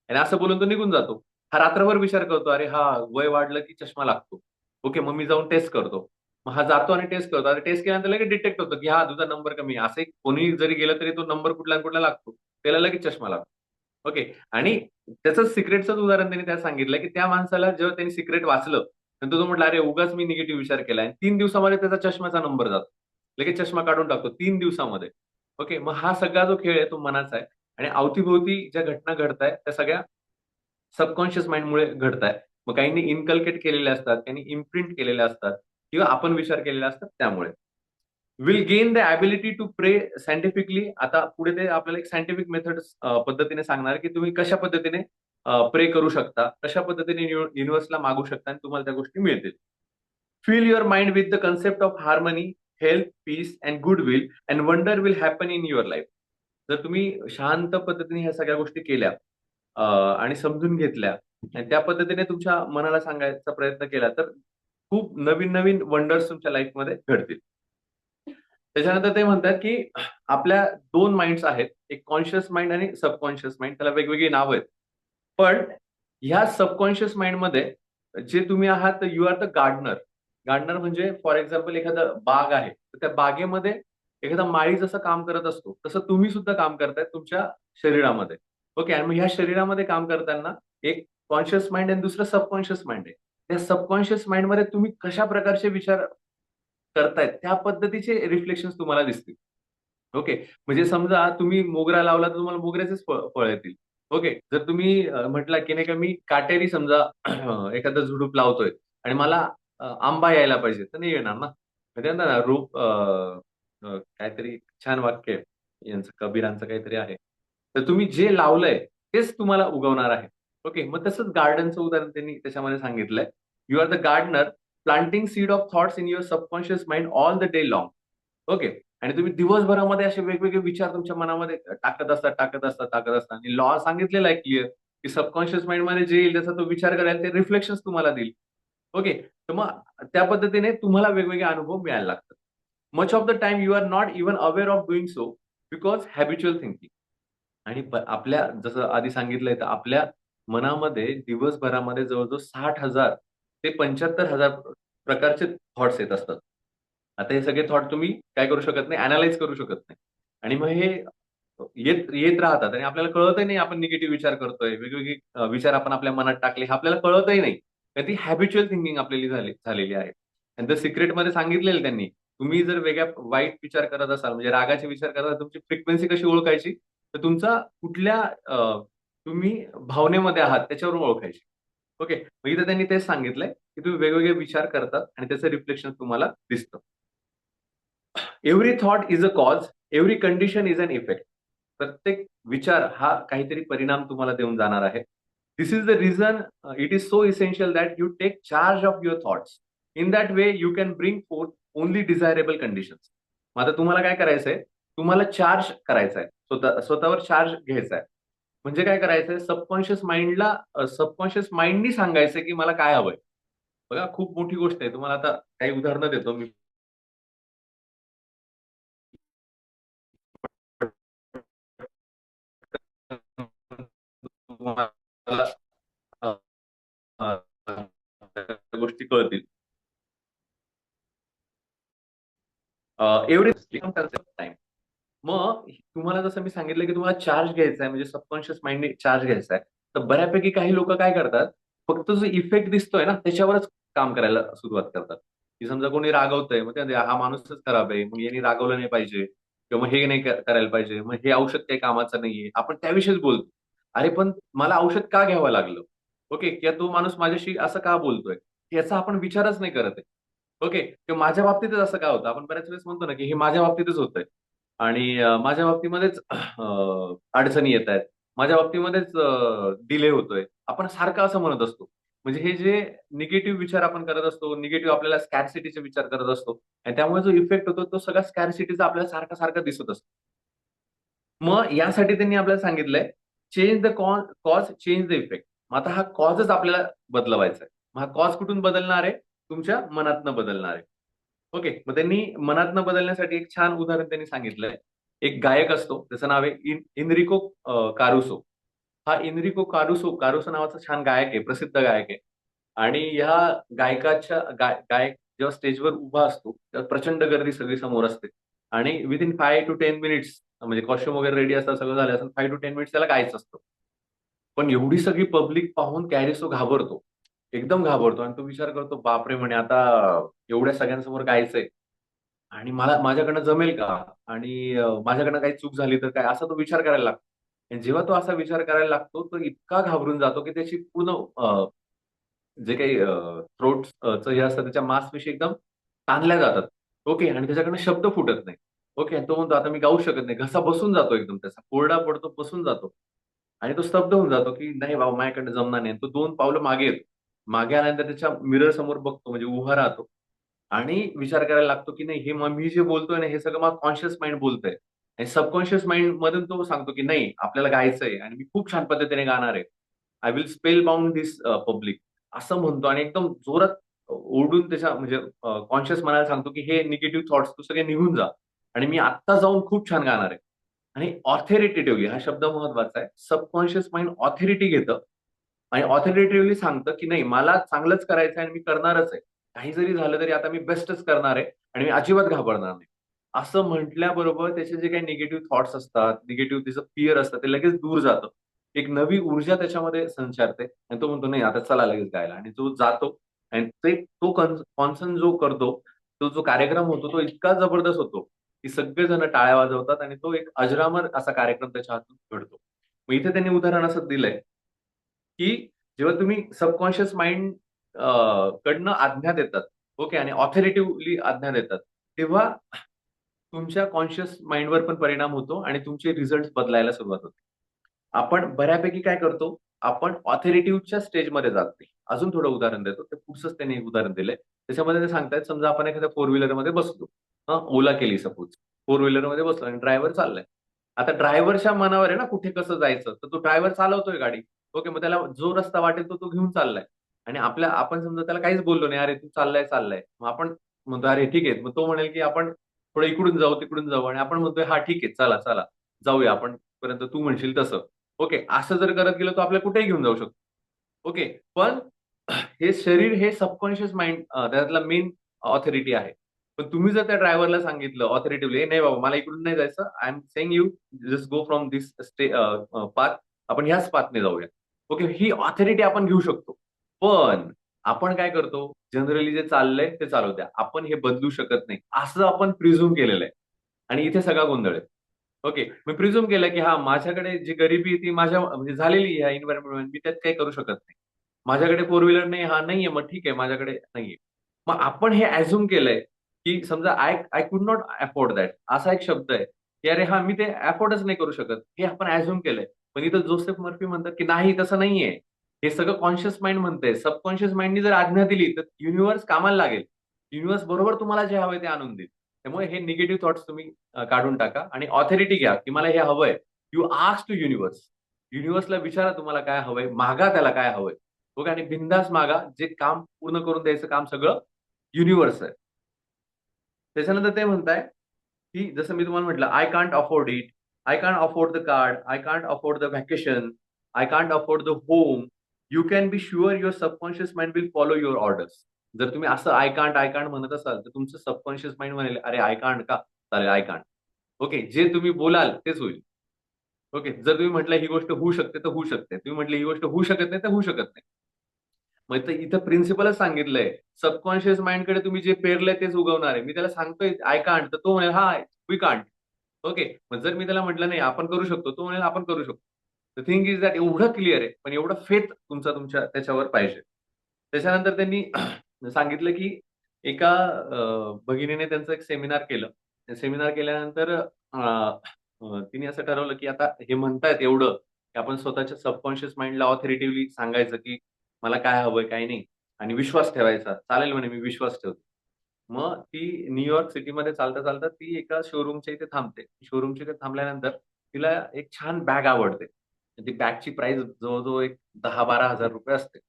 आणि असं बोलून तो निघून जातो. हा रात्रभर विचार करतो, "अरे हां, वय वाढलं की चष्मा लागतो. ओके, मग मी जाऊन टेस्ट करतो." मग हा जातो आणि टेस्ट करतो. आणि टेस्ट केल्यानंतर लगेच डिटेक्ट होतं, की हां, तुझा नंबर कमी आहे. असं एक कोणी जरी गेलं तरी तो नंबर कुठला ना कुठला लागतो. त्याला लगेच चष्मा लागतो. ओके. आणि त्याचं सिक्रेटचंच उदाहरण त्यांनी त्यात सांगितलं, की त्या माणसाला जेव्हा त्यांनी सिक्रेट वाचलं, नंतर तो म्हटला, "अरे उगाच मी निगेटिव्ह विचार केला." आणि 3 दिवसामध्ये त्याचा चष्म्याचा नंबर जातो. लगेच चष्मा काढून टाकतो 3 दिवसामध्ये. ओके. मग हा सगळा जो खेळ आहे तो मनाचा आहे आणि अवतीभोवती ज्या घटना घडतायत त्या सगळ्या सबकॉन्शियस माइंडमुळे घडतायत. मग काहींनी इन्कल्केट केलेल्या असतात, काहींनी इम्प्रिंट केलेल्या असतात किंवा आपण विचार केलेले असतात त्यामुळे. Will gain the ability to pray scientifically. आता पुढे ते आपल्याला एक सायंटिफिक मेथड पद्धतीने सांगणार की तुम्ही कशा पद्धतीने प्रे करू शकता, कशा पद्धतीने युनिव्हर्सला मागू शकता आणि तुम्हाला त्या गोष्टी मिळतील. Fill your mind with the concept of harmony, health, peace and goodwill and wonder will happen in your life. जर तुम्ही शांत पद्धतीने ह्या सगळ्या गोष्टी केल्या आणि समजून घेतल्या आणि त्या पद्धतीने तुमच्या मनाला सांगायचा प्रयत्न केला तर खूप नवीन-नवीन वंडर्स तुमच्या लाईफमध्ये घडतील. त्याच्यानंतर ते म्हणतात, की आपल्या 2 माइंड्स आहेत. एक कॉन्शियस माइंड आणि सबकॉन्शियस माइंड. त्याला वेगवेगळी नावं आहेत. पण ह्या सबकॉन्शियस माइंडमध्ये जे तुम्ही आहात you are the gardener. Gardener म्हणजे फॉर एक्झाम्पल एखादा बाग आहे. तर त्या बागेमध्ये एखादा माळी जसं काम करत असतो, तसं तुम्ही सुद्धा काम करताय तुमच्या शरीरामध्ये. ओके. आणि मग ह्या शरीरामध्ये काम करताना एक कॉन्शियस माइंड आणि दुसरं सबकॉन्शियस माइंड आहे. त्या सबकॉन्शियस माइंडमध्ये तुम्ही कशा प्रकारचे विचार करतायत, त्या पद्धतीचे रिफ्लेक्शन्स तुम्हाला दिसतील. ओके. म्हणजे समजा तुम्ही मोगरा लावला तर तुम्हाला मोगऱ्याचेच फळ येतील. ओके. जर तुम्ही म्हटला की नाही का मी काटेरी समजा एखादं झुडूप लावतोय आणि मला आंबा यायला पाहिजे, तर नाही येणार ना. म्हणजे म्हणतात ना काहीतरी छान वाक्य आहे यांचं कबीरांचं काहीतरी आहे. तर तुम्ही जे लावलंय तेच तुम्हाला उगवणार आहे. ओके. मग तसंच गार्डनचं उदाहरण त्यांनी त्याच्यामध्ये सांगितलंय. You are the gardener planting seed of thoughts in your subconscious mind all the day long. Okay. आणि तुम्ही दिवसभरामध्ये असे वेगवेगळे विचार तुमच्या मनामध्ये टाकत असतात आणि लॉ सांगितलेला आहे क्लिअर की सबकॉन्शियस माइंडमध्ये जे येईल त्याचा तो विचार करायला ते रिफ्लेक्शन तुम्हाला देईल. ओके. तर मग त्या पद्धतीने तुम्हाला वेगवेगळे अनुभव मिळायला लागतात. Much of the time you are not even aware of doing so because habitual thinking. आणि आपल्या जसं आधी सांगितलंय तर आपल्या मनामध्ये दिवसभरामध्ये जवळजवळ 60,000 ते 75,000 प्रकारचे थॉट्स येत असतात. आता हे सगळे थॉट तुम्ही काय करू शकत नाही, अॅनलाईज करू शकत नाही. आणि मग हे येत येत राहतात आणि आपल्याला कळतही नाही आपण निगेटिव्ह विचार करतोय. वेगवेगळे विचार आपण आपल्या मनात टाकले हे आपल्याला कळतही नाही. तर ती हॅबिच्युअल थिंकिंग आपल्याला झालेली आहे. आणि द सिक्रेटमध्ये सांगितलेलं त्यांनी, तुम्ही जर वेगळ्या वाईट विचार करत असाल, म्हणजे रागाचे विचार करत असाल, तुमची फ्रिक्वेन्सी कशी ओळखायची? तर तुमचा कुठल्या तुम्ही भावनेमध्ये आहात त्याच्यावरून ओळखायची. ओके. मग इथं त्यांनी तेच सांगितलंय, की तुम्ही वेगवेगळे विचार करतात आणि त्याचं रिफ्लेक्शन तुम्हाला दिसतं. Every thought is a cause, every condition is an effect. प्रत्येक विचार हा काहीतरी परिणाम तुम्हाला देऊन जाणार आहे. This is the reason it is so essential that you take charge of your thoughts. In that way you can bring forth only desirable conditions. मग आता तुम्हाला काय करायचंय? तुम्हाला चार्ज करायचा आहे. स्वतःवर चार्ज घ्यायचा आहे. म्हणजे काय करायचंय? सबकॉन्शियस माइंडनी सांगायचंय की मला काय हवंय. बघा खूप मोठी गोष्ट आहे. तुम्हाला आता काही उदाहरणं देतो मी. तुम्हाला अ, अ, त्या गोष्टी कळतील. Every time. मग तुम्हाला जसं मी सांगितलं की तुम्हाला चार्ज घ्यायचा आहे म्हणजे सबकॉन्शियस माइंडने चार्ज घ्यायचा आहे. तर बऱ्यापैकी काही लोक काय करतात, फक्त जो इफेक्ट दिसतोय ना त्याच्यावरच काम करायला सुरुवात करतात. की समजा कोणी रागवतंय, मग ते म्हणते, हा माणूसच खराब आहे, मग यांनी रागवलं नाही पाहिजे किंवा मग हे नाही करायला पाहिजे, मग हे औषध काही कामाचं नाहीये. आपण त्याविषयीच बोलतो. अरे पण मला औषध का घ्यावं लागलं? ओके. किंवा तो माणूस माझ्याशी असं का बोलतोय? याचा आपण विचारच नाही करत आहे. ओके. किंवा माझ्या बाबतीतच असं का होतं? आपण बऱ्याच वेळेस म्हणतो ना, की हे माझ्या बाबतीतच होतंय. आणि माझ्या बाबतीमध्येच अडचणी येतायत. माझ्या बाबतीमध्येच डिले होतोय. आपण सारखं असं म्हणत असतो. म्हणजे हे जे निगेटिव्ह विचार आपण करत असतो, निगेटिव्ह आपल्याला स्कॅर्सिटीचे विचार करत असतो आणि त्यामुळे जो इफेक्ट होतो तो सगळा स्कॅर्सिटीचा आपल्याला सारखा-सारखा दिसत असतो. मग यासाठी त्यांनी आपल्याला सांगितलंय, change the cause, change the effect. मग आता हा कॉजच आपल्याला बदलवायचा आहे. मग हा कॉज कुठून बदलणार आहे? तुमच्या मनातनं बदलणार आहे. ओके. मग त्यांनी मनातनं बदलण्यासाठी एक छान उदाहरण त्यांनी सांगितलंय. एक गायक असतो, त्याचं नाव आहे इनरिको कारुसो. हा इनरिको कारुसो कारुसो नावाचा छान गायक आहे, प्रसिद्ध गायक आहे. आणि ह्या गायक जेव्हा स्टेजवर उभा असतो, तेव्हा प्रचंड गर्दी सगळी समोर असते. आणि विथिन 5 to 10 मिनिट्स म्हणजे कॉस्ट्यूम वगैरे रेडी असतात, सगळं झालं असेल, 5 to 10 मिनिट्स त्याला गायचं असतं. पण एवढी सगळी पब्लिक पाहून कॅरिसो घाबरतो. एकदम घाबरतो आणि तो विचार करतो, बापरे! म्हणे आता एवढ्या सगळ्यांसमोर गायचंय आणि माझ्याकडनं जमेल का? आणि माझ्याकडनं काही चूक झाली तर काय? असा तो विचार करायला लागतो. आणि जेव्हा तो असा विचार करायला लागतो, तो इतका घाबरून जातो, की त्याची पूर्ण जे काही थ्रोटचं हे असतं त्याच्या मांसपेशी एकदम ताणल्या जातात. ओके. आणि त्याच्याकडनं शब्द फुटत नाही. ओके. आणि तो म्हणतो, "आता मी गाऊ शकत नाही." घसा बसून जातो एकदम त्याचा. कोरडा पडतो, बसून जातो. आणि तो स्तब्ध होऊन जातो, की "नाही बाबा माझ्याकडनं जमणार नाही." तो 2 पावलं मागे येतो. मागे आल्यानंतर त्याच्या मिरर समोर बघतो म्हणजे उभा राहतो. आणि विचार करायला लागतो, की नाही हे मी जे बोलतोय ना, हे सगळं मला कॉन्शियस माइंड बोलतंय. आणि सबकॉन्शियस माइंड मधून तो सांगतो, की नाही आपल्याला गायचंय आणि मी खूप छान पद्धतीने गाणार आहे. I will spell bound this public असं म्हणतो आणि एकदम जोरात ओरडून त्याच्या म्हणजे कॉन्शियस मनाला सांगतो, की हे निगेटिव्ह थॉट्स तू सगळे निघून जा आणि मी आत्ता जाऊन खूप छान गाणार आहे. आणि ऑथॉरिटेटिव्हली हा शब्द महत्वाचा आहे. सबकॉन्शियस माइंड ऑथॉरिटी घेतं आणि ऑथॉरिटेटिव्हली सांगतं, की नाही मला चांगलंच करायचं आहे आणि मी करणारच आहे. काही जरी झालं तरी आता मी बेस्टच करणार आहे आणि मी अजिबात घाबरणार नाही. असं म्हटल्याबरोबर त्याचे जे काही निगेटिव्ह थॉट्स असतात, निगेटिव्ह त्याचं फिअर असतं ते लगेच दूर जातं. एक नवी ऊर्जा त्याच्यामध्ये संचारते आणि तो म्हणतो, "नाही आता चला लगेच गायला" आणि तो जातो आणि तो कॉन्सर्न जो करतो, तो जो कार्यक्रम होतो तो इतका जबरदस्त होतो, की सगळेजण टाळ्या वाजवतात आणि तो एक अजरामर असा कार्यक्रम त्याच्या हातून घडतो. मग इथे त्यांनी उदाहरण असं दिलंय, की जेव्हा तुम्ही सबकॉन्शियस माइंड कडनं आज्ञा देतात, ओके आणि ऑथॉरिटिव्हली आज्ञा देतात, तेव्हा तुमच्या कॉन्शियस माइंडवर पण परिणाम होतो आणि तुमचे रिझल्ट बदलायला सुरुवात होते. आपण बऱ्यापैकी काय करतो, आपण ऑथॉरिटिव्हच्या स्टेजमध्ये जात नाही. अजून थोडं उदाहरण देतो. ते पुढचंच त्यांनी एक उदाहरण दिलंय. त्याच्यामध्ये ते सांगतायत, समजा आपण एखाद्या फोर व्हीलरमध्ये बसलो. ओला केली सपोज. फोर व्हीलरमध्ये बसलो आणि ड्रायव्हर चाललाय. आता ड्रायव्हरच्या मनावर आहे ना कुठे कसं जायचं. तर तो ड्रायव्हर चालवतोय गाडी. ओके, मग त्याला जो रस्ता वाटेल तो तो घेऊन चाललाय. आणि आपण समजा त्याला काहीच बोललो नाही, अरे तू चाललाय. मग आपण म्हणतो अरे ठीक आहे. मग तो म्हणेल की आपण थोडं इकडून जाऊ तिकडून जाऊ, आणि आपण म्हणतोय हा ठीक आहे, चला चला जाऊया आपण पर्यंत तू म्हणशील तसं. ओके, असं जर करत गेलं तर आपल्याला कुठेही घेऊन जाऊ शकतो. ओके, पण हे शरीर हे सबकॉन्शियस माइंड त्यातला मेन ऑथॉरिटी आहे. पण तुम्ही जर त्या ड्रायव्हरला सांगितलं ऑथॉरिटिव्हली, नाही बाबा मला इकडून नाही जायचं, I am saying you just go from this path, आपण ह्याच पाथने जाऊया. ओके, ही ऑथॉरिटी आपण घेऊ शकतो. पण आपण काय करतो, जनरली जे चाललंय ते चालू द्या, आपण हे बदलू शकत नाही असं आपण प्रिझ्युम केलेलं आहे. आणि इथे सगळा गोंधळ आहे. ओके, मी प्रिझ्युम केलं की हा माझ्याकडे जी गरिबी आहे ती माझ्या म्हणजे झालेली आहे एन्व्हायरमेंट, मी त्यात काही करू शकत नाही. माझ्याकडे फोर व्हीलर नाही, हा नाहीये, मग ठीक आहे माझ्याकडे नाहीये. मग आपण हे अझ्युम केलंय की समजा I I could not afford that, असा एक शब्द आहे की अरे हा मी ते अफोर्डच नाही करू शकत, हे आपण अझ्युम केलंय. पण इथं जोसेफ मर्फी म्हणतात की नाही तसं नाहीये, हे सगळं कॉन्शियस माइंड म्हणतंय. सबकॉन्शियस माइंडनी जर आज्ञा दिली तर युनिव्हर्स कामाला लागेल. युनिव्हर्स बरोबर तुम्हाला जे हवंय ते आणून देईल. त्यामुळे हे निगेटिव्ह थॉट्स तुम्ही काढून टाका आणि ऑथॉरिटी घ्या की मला हे हवंय. You ask to universe. युनिव्हर्सला विचारा तुम्हाला काय हवंय, मागा त्याला काय हवंय. ओके, आणि बिंदास मागा. जे काम पूर्ण करून द्यायचं काम सगळं युनिव्हर्स आहे. त्याच्यानंतर ते म्हणताय की जसं मी तुम्हाला म्हटलं, I can't afford it, I can't afford the card, I can't afford the vacation, I can't afford the home. You can be sure your subconscious mind will follow your orders. जर तुम्ही असं आय कांट म्हणत असाल तर तुमचं subconscious mind म्हणेल अरे I can't का, चालेल आय कांट. ओके, जे तुम्ही बोलाल तेच होईल. ओके, जर तुम्ही म्हटलं ही गोष्ट होऊ शकते तर होऊ शकते, तुम्ही म्हटलं ही गोष्ट होऊ शकत नाही तर होऊ शकत नाही. मग इथं प्रिन्सिपलच सांगितलंय, सबकॉन्शियस माइंडकडे तुम्ही जे पेरलंय तेच उगवणार आहे. मी त्याला सांगतोय आय कांट, तर तो म्हणेल हा वी कांट. ओके, मग जर मी त्याला म्हटलं नाही आपण करू शकतो, तो म्हणेल आपण करू शकतो. द थिंग इज दॅट एवढं क्लिअर आहे, पण एवढं फेथ तुमच्या त्याच्यावर पाहिजे. त्याच्यानंतर त्यांनी सांगितलं की एका भगिनीने त्यांचं एक सेमिनार केलं. सेमिनार केल्यानंतर तिने असं ठरवलं की आता हे म्हणतायत एवढं, की आपण स्वतःच्या सबकॉन्शियस माइंडला ऑथॉरिटिव्हली सांगायचं की मला काय हवंय, काय नाही, आणि विश्वास ठेवायचा. चालेल म्हणे मी विश्वास ठेवते. मग ती न्यूयॉर्क सिटीमध्ये चालता-चालता ती एका शोरूमच्या इथे थांबते. शोरूमच्या इथे थांबल्यानंतर तिला एक छान बॅग आवडते. ती बॅगची प्राइस जवळ-जवळ एक ₹10,000-12,000 असते.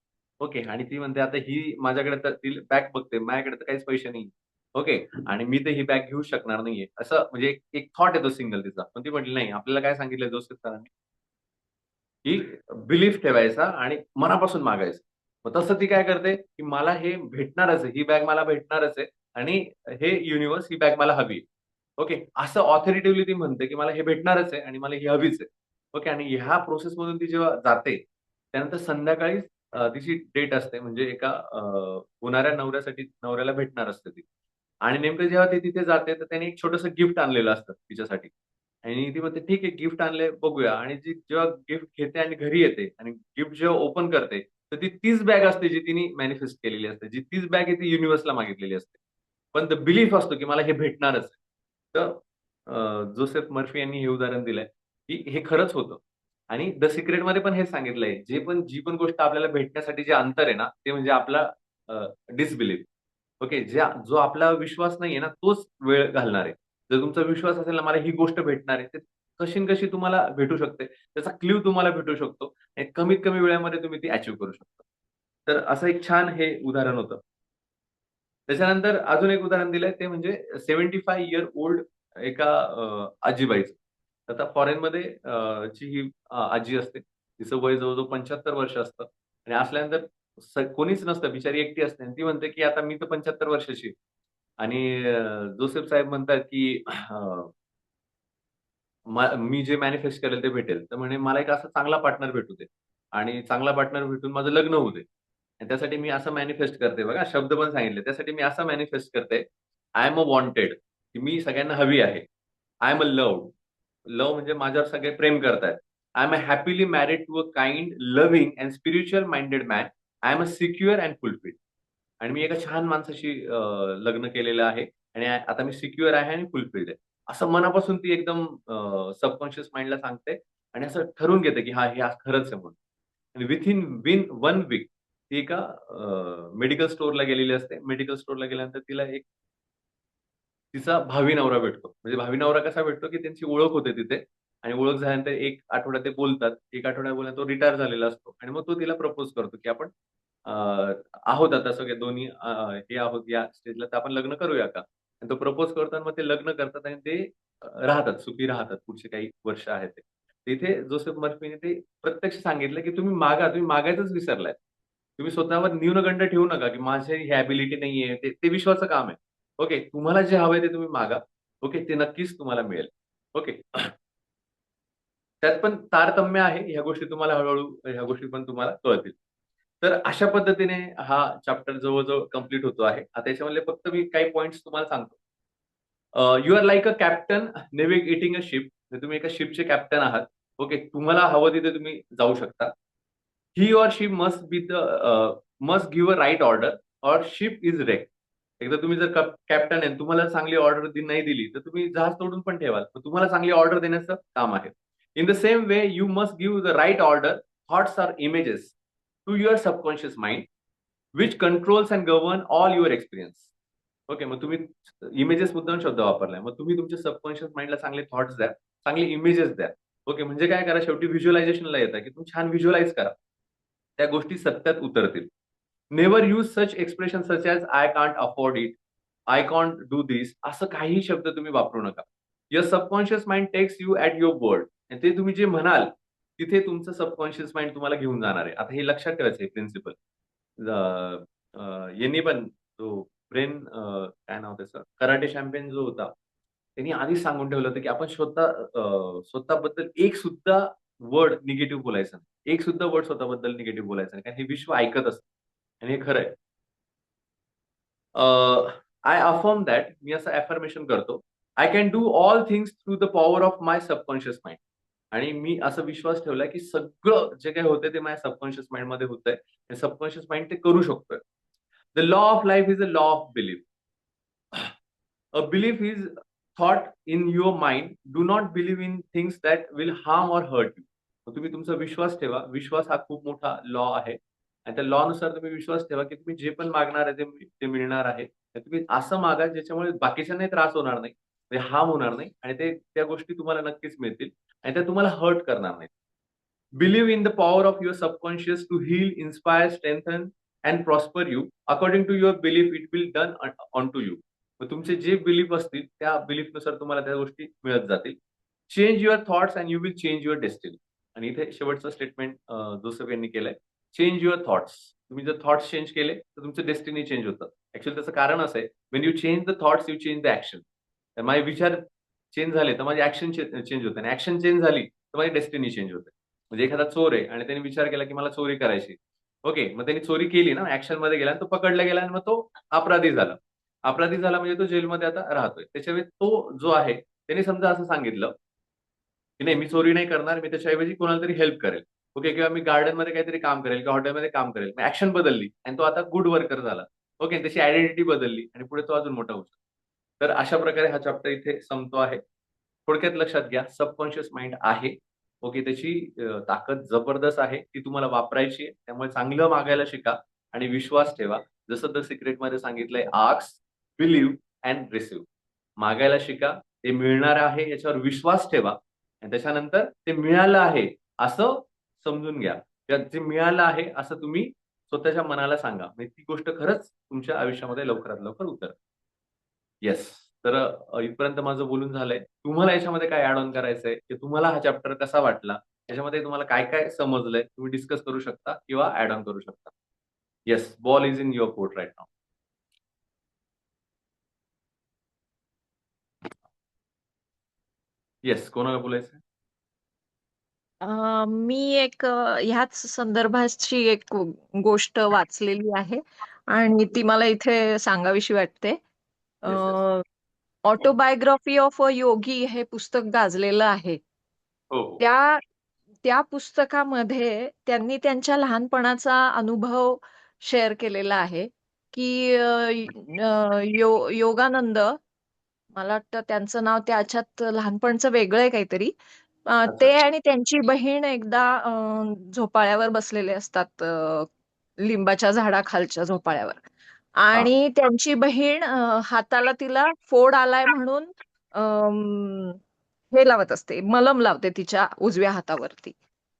ओके, आणि ती म्हणते आता ही माझ्याकडे तर ती बॅग बघते. माझ्याकडे तर काहीच पैसे नाही. ओके, आणि मी तर ही बॅग घेऊ शकणार नाहीये. असं म्हणजे एक एक थॉट येतो सिंगल तिचा. पण ती म्हटली नाही, आपल्याला काय सांगितलंय जोसेफ सरांनी, की बिलीफ ठेवायचा आणि मनापासून मागायचं. मग तसं ती काय करते, की मला हे भेटणारच आहे. ही बॅग मला भेटणारच आहे आणि हे युनिव्हर्स ही बॅग मला हवी. ओके. असं ऑथॉरिटिव्हली ती म्हणते, की मला हे भेटणारच आहे आणि मला ही हवीच आहे. ओके, आणि ह्या प्रोसेसमधून ती जेव्हा जाते, त्यानंतर संध्याकाळी तिची डेट असते, म्हणजे एका होणाऱ्या नवऱ्याला भेटणार असते ती. आणि नेमकं जेव्हा ती तिथे जाते, तर त्याने एक छोटंसं गिफ्ट आणलेलं असतं तिच्यासाठी. आणि ती म्हणते, "ठीक आहे, गिफ्ट आणलंय, बघूया." आणि जी जेव्हा गिफ्ट घेते आणि घरी येते आणि गिफ्ट जेव्हा ओपन करते, तर ती तीच बॅग असते जी तिने मॅनिफेस्ट केलेली असते. जी तीच बॅग आहे ती युनिव्हर्सला मागितलेली असते. पण द बिलीफ असतो, की मला हे भेटणारच आहे. तर जोसेफ मर्फी यांनी हे उदाहरण दिलंय, की हे खरंच होतं. आणि द सिक्रेटमध्ये पण हेच सांगितलंय, जी पण गोष्ट आपल्याला भेटण्यासाठी जे अंतर आहे ना, ते म्हणजे आपला डिसबिलीफ. ओके. जो आपला विश्वास नाहीये ना, तोच वेळ घालणार आहे. जर तुमचा विश्वास असेल ना, मला ही गोष्ट भेटणार आहे, तर कशी न कशी तुम्हाला भेटू शकते. त्याचा क्लू तुम्हाला भेटू शकतो आणि कमीत कमी वेळेमध्ये तुम्ही ती अचीव्ह करू शकता. तर असं एक छान हे उदाहरण होतं. त्याच्यानंतर अजून एक उदाहरण दिलंय ते म्हणजे 75 इयर ओल्ड एका आजीबाईचं. आता फॉरेनमध्ये ची ही आजी असते. तिचं वय जवळ-जवळ 75 वर्ष असतं आणि असल्यानंतर कोणीच नसतं. बिचारी एकटी असते आणि ती म्हणते, की आता मी तर 75 वर्षाची आहे. आणि जोसेफ साहेब म्हणतात, की मी जे मॅनिफेस्ट करेल ते भेटेल. तर म्हणे मला एक असा चांगला पार्टनर भेटू दे आणि चांगला पार्टनर भेटून माझं लग्न होऊ दे. आणि त्यासाठी मी असं मॅनिफेस्ट करते बघा, शब्द पण सांगितले. त्यासाठी मी असं मॅनिफेस्ट करते, आय एम अ वॉन्टेड, की मी सगळ्यांना हवी आहे. I am a loved. Love म्हणजे माझ्यावर सगळे प्रेम करतायत. I am a happily married to a kind, loving and spiritual minded man. I am a secure and fulfilled. आणि मी एका छान माणसाशी लग्न केलेलं आहे आणि आता मी सिक्युअर आहे आणि फुलफिल्ड आहे. असं मनापासून ती एकदम सबकॉन्शियस माइंडला सांगते आणि असं ठरवून घेते, की हां, हे आज खरंच आहे म्हणून. आणि विथिन 1 वीक ती एका मेडिकल स्टोअरला गेलेली असते. मेडिकल स्टोअरला गेल्यानंतर तिला एक तिचा भावी नवरा भेटतो. म्हणजे भावी नवरा कसा भेटतो, की त्यांची ओळख होते तिथे आणि ओळख झाल्यानंतर 1 आठवडा ते बोलतात. 1 आठवडा बोलल्यानंतर तो रिटायर झालेला असतो आणि मग तो तिला प्रपोज करतो, की आपण अ, आहोत आता सगळे दोन्ही हे आहोत या स्टेजला, तर आपण लग्न करूया का? आणि तो प्रपोज करतो आणि मग ते लग्न करतात आणि ते राहतात, सुखी राहतात पुढचे काही वर्ष आहेत ते. तर इथे जोसेफ मर्फीने ते प्रत्यक्ष सांगितलं, की तुम्ही मागा, तुम्ही मागायचंच विसरलाय. तुम्ही स्वतःवर न्यूनगंड ठेवू नका, की माझी ही एबिलिटी नाहीये. ते विश्वाचं काम आहे. ओके. तुम्हाला जे हवंय ते तुम्ही मागा. ओके. ते नक्कीच तुम्हाला मिळेल. ओके. त्यात पण तारतम्य आहे. ह्या गोष्टी तुम्हाला हळू-हळू ह्या गोष्टी पण तुम्हाला कळतील. तर अशा पद्धतीने हा चॅप्टर जवळ-जवळ कंप्लीट होतो आहे. आता याच्यामधले फक्त मी काही पॉइंट्स तुम्हाला सांगतो. You are like a captain navigating a ship. तुम्ही एका शिपचे कॅप्टन आहात. ओके. तुम्हाला हवं तिथे तुम्ही जाऊ शकता. He or she must give a right order or ship is wrecked. एकदा तुम्ही जर कॅप्टन आहे तुम्हाला चांगली ऑर्डर नाही दिली, तर तुम्ही जहाज तोडून पण ठेवाल. पण तुम्हाला चांगली ऑर्डर देण्याचं काम आहे. In the same way you must give the right order, thoughts are images to your subconscious mind which controls and govern all your experience. Okay. मग तुम्ही इमेजेस मुद्दाम शब्द वापरलाय. मग तुम्ही तुमच्या सबकॉन्शियस माइंडला चांगले थॉट्स द्या, चांगले इमेजेस द्या. ओके. म्हणजे काय करा, शेवटी व्हिज्युअलायझेशनला येतं, की तुम्ही छान व्हिज्युअलाइज करा. त्या गोष्टी सत्यात उतरतील. Never use such expression such as I can't afford it, I can't do this असं काहीही शब्द तुम्ही वापरू नका. Your subconscious mind takes you at your word. आणि ते तुम्ही जे म्हणाल, तिथे तुमचं सबकॉन्शियस माइंड तुम्हाला घेऊन जाणार आहे. आता हे लक्षात ठेवायचं आहे प्रिन्सिपल. यांनी पण जो काय नाव त्याचं? कराटे चॅम्पियन जो होता, त्यांनी आधीच सांगून ठेवलं होतं, की आपण स्वतःबद्दल एक सुद्धा वर्ड निगेटिव्ह बोलायचा नाही. एक सुद्धा वर्ड स्वतःबद्दल निगेटिव्ह बोलायचा नाही. कारण हे विश्व ऐकत असतं आणि हे खरं आहे. आय अफर्म दॅट मी असं अफर्मेशन करतो. I can do all things through the power of my subconscious mind. आणि मी असा विश्वास ठेवलाय, की सगळं जे काही होतंय ते माझ्या सबकॉन्शियस माइंडमध्ये होतंय. सबकॉन्शियस माइंड ते करू शकतोय. The law of life is a law of belief. A belief is thought in your mind. Do not believe in things that will harm or hurt you. मग तुम्ही तुमचा विश्वास ठेवा. विश्वास हा खूप मोठा लॉ आहे. आणि त्या लॉनुसार तुम्ही विश्वास ठेवा, की तुम्ही जे पण मागणार आहे ते मिळणार आहे. तर तुम्ही असं मागा ज्याच्यामुळे बाकीच्यांनाही त्रास होणार नाही, म्हणजे हार्म होणार नाही आणि त्या गोष्टी तुम्हाला नक्कीच मिळतील आणि त्या तुम्हाला हर्ट करणार नाहीत. Believe in the power of your subconscious to heal, inspire, strengthen and prosper you. According to your belief, it will done onto you. मग तुमचे जे बिलीफ असतील त्या बिलीफनुसार तुम्हाला त्या गोष्टी मिळत जातील. Change your thoughts and you will change your destiny. आणि इथे शेवटचं स्टेटमेंट जोसेफ यांनी केलंय. Change your thoughts. तुम्ही जर थॉट्स चेंज केले तर तुमचं डेस्टिनी चेंज होतं. ऍक्च्युअली त्याचं कारण असं आहे, Wien you change the thoughts you change the action. तर माझे विचार चेंज झाले तर माझी ऍक्शन चेंज होते आणि ऍक्शन चेंज झाली तर माझी डेस्टिनी चेंज होते. म्हणजे एखादा चोर आहे आणि त्याने विचार केला, की मला चोरी करायची. ओके. मग त्यांनी चोरी केली ना, ॲक्शनमध्ये गेला आणि तो पकडला गेला आणि मग तो अपराधी झाला. अपराधी झाला म्हणजे तो जेलमध्ये आता राहतोय. त्याच्यावेळी तो जो आहे, त्याने समजा असं सांगितलं, की नाही मी चोरी नाही करणार, मी त्याच्याऐवजी कोणाला तरी हेल्प करेल. ओके. किंवा मी गार्डनमध्ये काहीतरी काम करेल किंवा हॉटेलमध्ये काम करेल. मग ॲक्शन बदलली आणि तो आता गुड वर्कर झाला. ओके. त्याची आयडेंटिटी बदलली आणि पुढे तो अजून मोठा होऊ शकतो. तर अशा प्रकारे हा चॅप्टर इथे संपतो आहे. थोडक्यात लक्षात घ्या, सबकॉन्शियस माइंड आहे. ओके. त्याची ताकद जबरदस्त आहे. ती तुम्हाला वापरायची आहे. त्यामुळे चांगलं मागायला शिका आणि विश्वास ठेवा. जसं द सिक्रेटमध्ये सांगितलंय, आस्क, बिलीव्ह अँड रिसीव्ह. मागायला शिका. ते मिळणार आहे याच्यावर विश्वास ठेवा आणि त्याच्यानंतर ते मिळालं आहे असं समजून घ्या. किंवा जे मिळालं आहे असं तुम्ही स्वतःच्या मनाला सांगा. म्हणजे ती गोष्ट खरंच तुमच्या आयुष्यामध्ये लवकरात लवकर उतरेल. येस. तर इथपर्यंत माझं बोलून झालंय. तुम्हाला याच्यामध्ये काय ॲड ऑन करायचंय? की तुम्हाला हा चॅप्टर कसा वाटला? याच्यामध्ये तुम्हाला काय-काय समजलंय? तुम्ही डिस्कस करू शकता किंवा ॲड ऑन करू शकता. Yes, ball is in your court right now. Yes, कोणाला बोलायचंय? मी एक ह्याच संदर्भाची एक गोष्ट वाचलेली आहे आणि ती मला इथे सांगावीशी वाटते. Yes, yes. Autobiography of a yogi हे पुस्तक गाजलेलं आहे. हो, हो. त्या त्या पुस्तकामध्ये त्यांनी त्यांच्या लहानपणाचा अनुभव शेअर केलेला आहे, की योगानंद, मला वाटतं त्यांचं नाव त्याच्यात लहानपणचं वेगळं आहे काहीतरी. अच्छा. ते आणि त्यांची बहीण एकदा झोपाळ्यावर बसलेले असतात, लिंबाच्या झाडाखालच्या झोपाळ्यावर. हा आणि त्यांची बहीण हाताला तिला फोड आलाय म्हणून अम, हे लावत असते, मलम लावते तिच्या उजव्या हातावरती.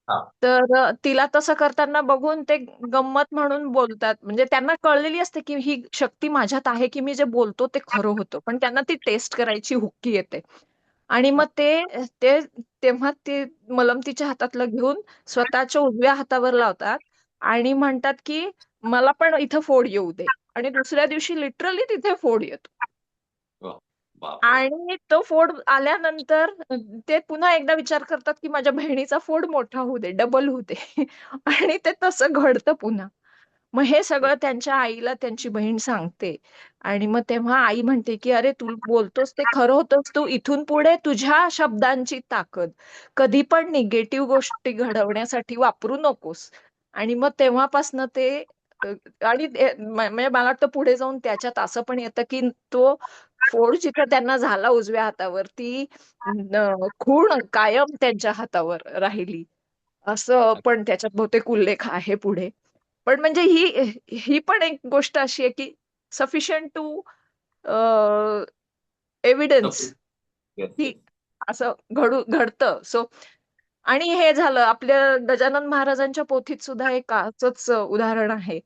हा तर तिला तसं करताना बघून ते गंमत म्हणून बोलतात. म्हणजे त्यांना कळलेली असते की ही शक्ती माझ्यात आहे, की मी जे बोलतो ते खरं होतं, पण त्यांना ती टेस्ट करायची हुक्की येते. आणि मग हा ते तेव्हा ते मलम तिच्या हातातलं घेऊन स्वतःच्या उजव्या हातावर लावतात आणि म्हणतात की मला पण इथं फोड येऊ दे. आणि दुसऱ्या दिवशी लिटरली तिथे फोड येतो. वा, बापरे. आणि तो फोड आल्यानंतर ते पुन्हा एकदा विचार करतात की माझ्या बहिणीचा फोड मोठा होऊ दे, डबल होऊ दे. आणि ते तसं घडतं पुन्हा. मग हे सगळं त्यांच्या आईला त्यांची बहीण सांगते. आणि मग तेव्हा आई म्हणते की अरे तू बोलतोस ते खरं होतंच, तू इथून पुढे तुझ्या शब्दांची ताकद कधी पण निगेटिव्ह गोष्टी घडवण्यासाठी वापरू नकोस. आणि मग तेव्हापासनं ते अ, आणि म्हणजे मला वाटतं पुढे जाऊन त्याच्यात असं पण येतं की तो फोड जिथं त्यांना झाला उजव्या हातावर, ती खूण कायम त्यांच्या हातावर राहिली. असं पण त्याच्यात बहुतेक उल्लेख आहे पुढे. पण म्हणजे ही पण एक गोष्ट अशी आहे की सफिशियंट टू एव्हिडन्स येस, की येस. असं घडतं. सो आणि हे झालं आपल्या गजानन महाराजांच्या पोथीत सुद्धा एक असंच उदाहरण आहे,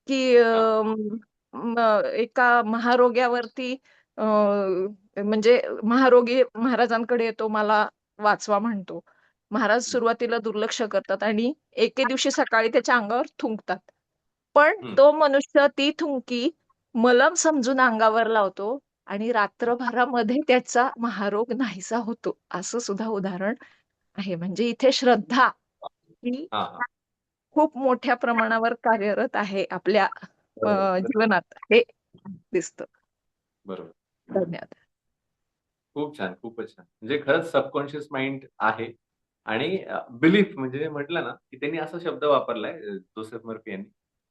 की हा एका महारोग्यावरती म्हणजे महारोगी महाराजांकडे येतो, मला वाचवा म्हणतो. महाराज सुरुवातीला दुर्लक्ष करतात आणि एके दिवशी सकाळी त्याच्या अंगावर थुंकतात. पण हम्म. तो मनुष्य ती थुंकी मलम समजून अंगावर लावतो आणि रात्रभरामध्ये त्याचा महारोग नाहीसा होतो. असं सुद्धा उदाहरण आहे. म्हणजे इथे श्रद्धा ही हा हा खूप मोठ्या प्रमाणावर कार्यरत आहे आपल्या बरोबर. जीवनात, हे दिसतं. बरोबर. धन्यवाद. खूप छान, खूपच छान. म्हणजे खरंच सबकॉन्शियस माइंड आहे आणि बिलीफ म्हणजे म्हटलं ना, की त्यांनी असा शब्द वापरलाय जोसेफ मर्फी यांनी,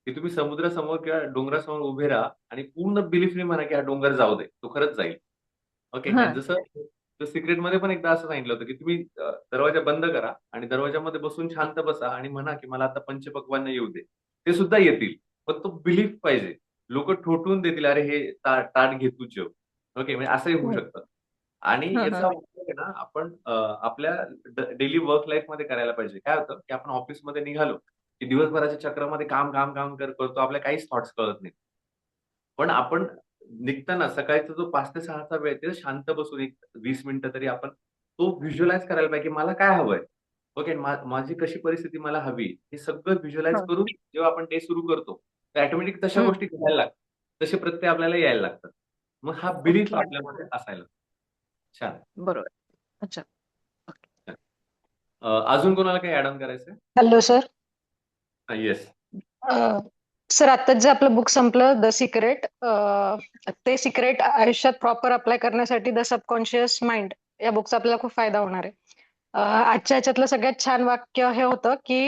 की तुम्ही समुद्रासमोर किंवा डोंगरासमोर उभे राहा आणि पूर्ण बिलीफने म्हणा, की हा डोंगर जाऊ दे. तो खरंच जाईल. ओके. हा. आणि जसं सिक्रेटमध्ये पण एकदा असं सांगितलं होतं, की तुम्ही दरवाजा बंद करा आणि दरवाजामध्ये बसून शांत बसा आणि म्हणा, की मला आता पंचपक्वान्न येऊ दे. ते सुद्धा येतील. पण तो बिलीफ पाहिजे. लोकं ठोठवून देतील, "अरे हे ताट घे तू जेव." ओके. म्हणजे असंही होऊ हो. शकतं. आणि हं, याचा हं. उपयोग आहे ना आपण आपल्या डेली वर्क लाईफमध्ये करायला पाहिजे. काय होतं, की आपण ऑफिसमध्ये निघालो, की दिवसभराच्या चक्रामध्ये काम, काम, काम करतो. आपल्याला काहीच थॉट्स कळत नाहीत. पण आपण निघताना सकाळचा जो 5 ते 6 चा वेळ आहे, तिथे शांत बसून एक 20 मिनिटं तरी आपण तो व्हिज्युअलाइज करायला पाहिजे, की मला काय हवंय? ओके. माझी कशी परिस्थिती मला हवी? हे सगळं व्हिज्युअलाइज हं. करून जेव्हा आपण डे सुरू करतो, तर ऑटोमॅटिक तशा हं. गोष्टी घडायला लागतात. तसे प्रत्यय आपल्याला यायला लागतात. मग हा बिलीफ ओके. आपल्यामध्ये असायला. छान. बरोबर. अच्छा. ओके. छान. अजून कोणाला काही ॲड ऑन करायचंय? Hello sir. येस. सर आत्ताच जे आपलं बुक संपलं द सिक्रेट, ते सिक्रेट आयुष्यात प्रॉपर अप्लाय करण्यासाठी द सबकॉन्शियस माइंड या बुकचा आपल्याला खूप फायदा होणार आहे. आजच्या ह्याच्यातलं सगळ्यात छान वाक्य हे होतं की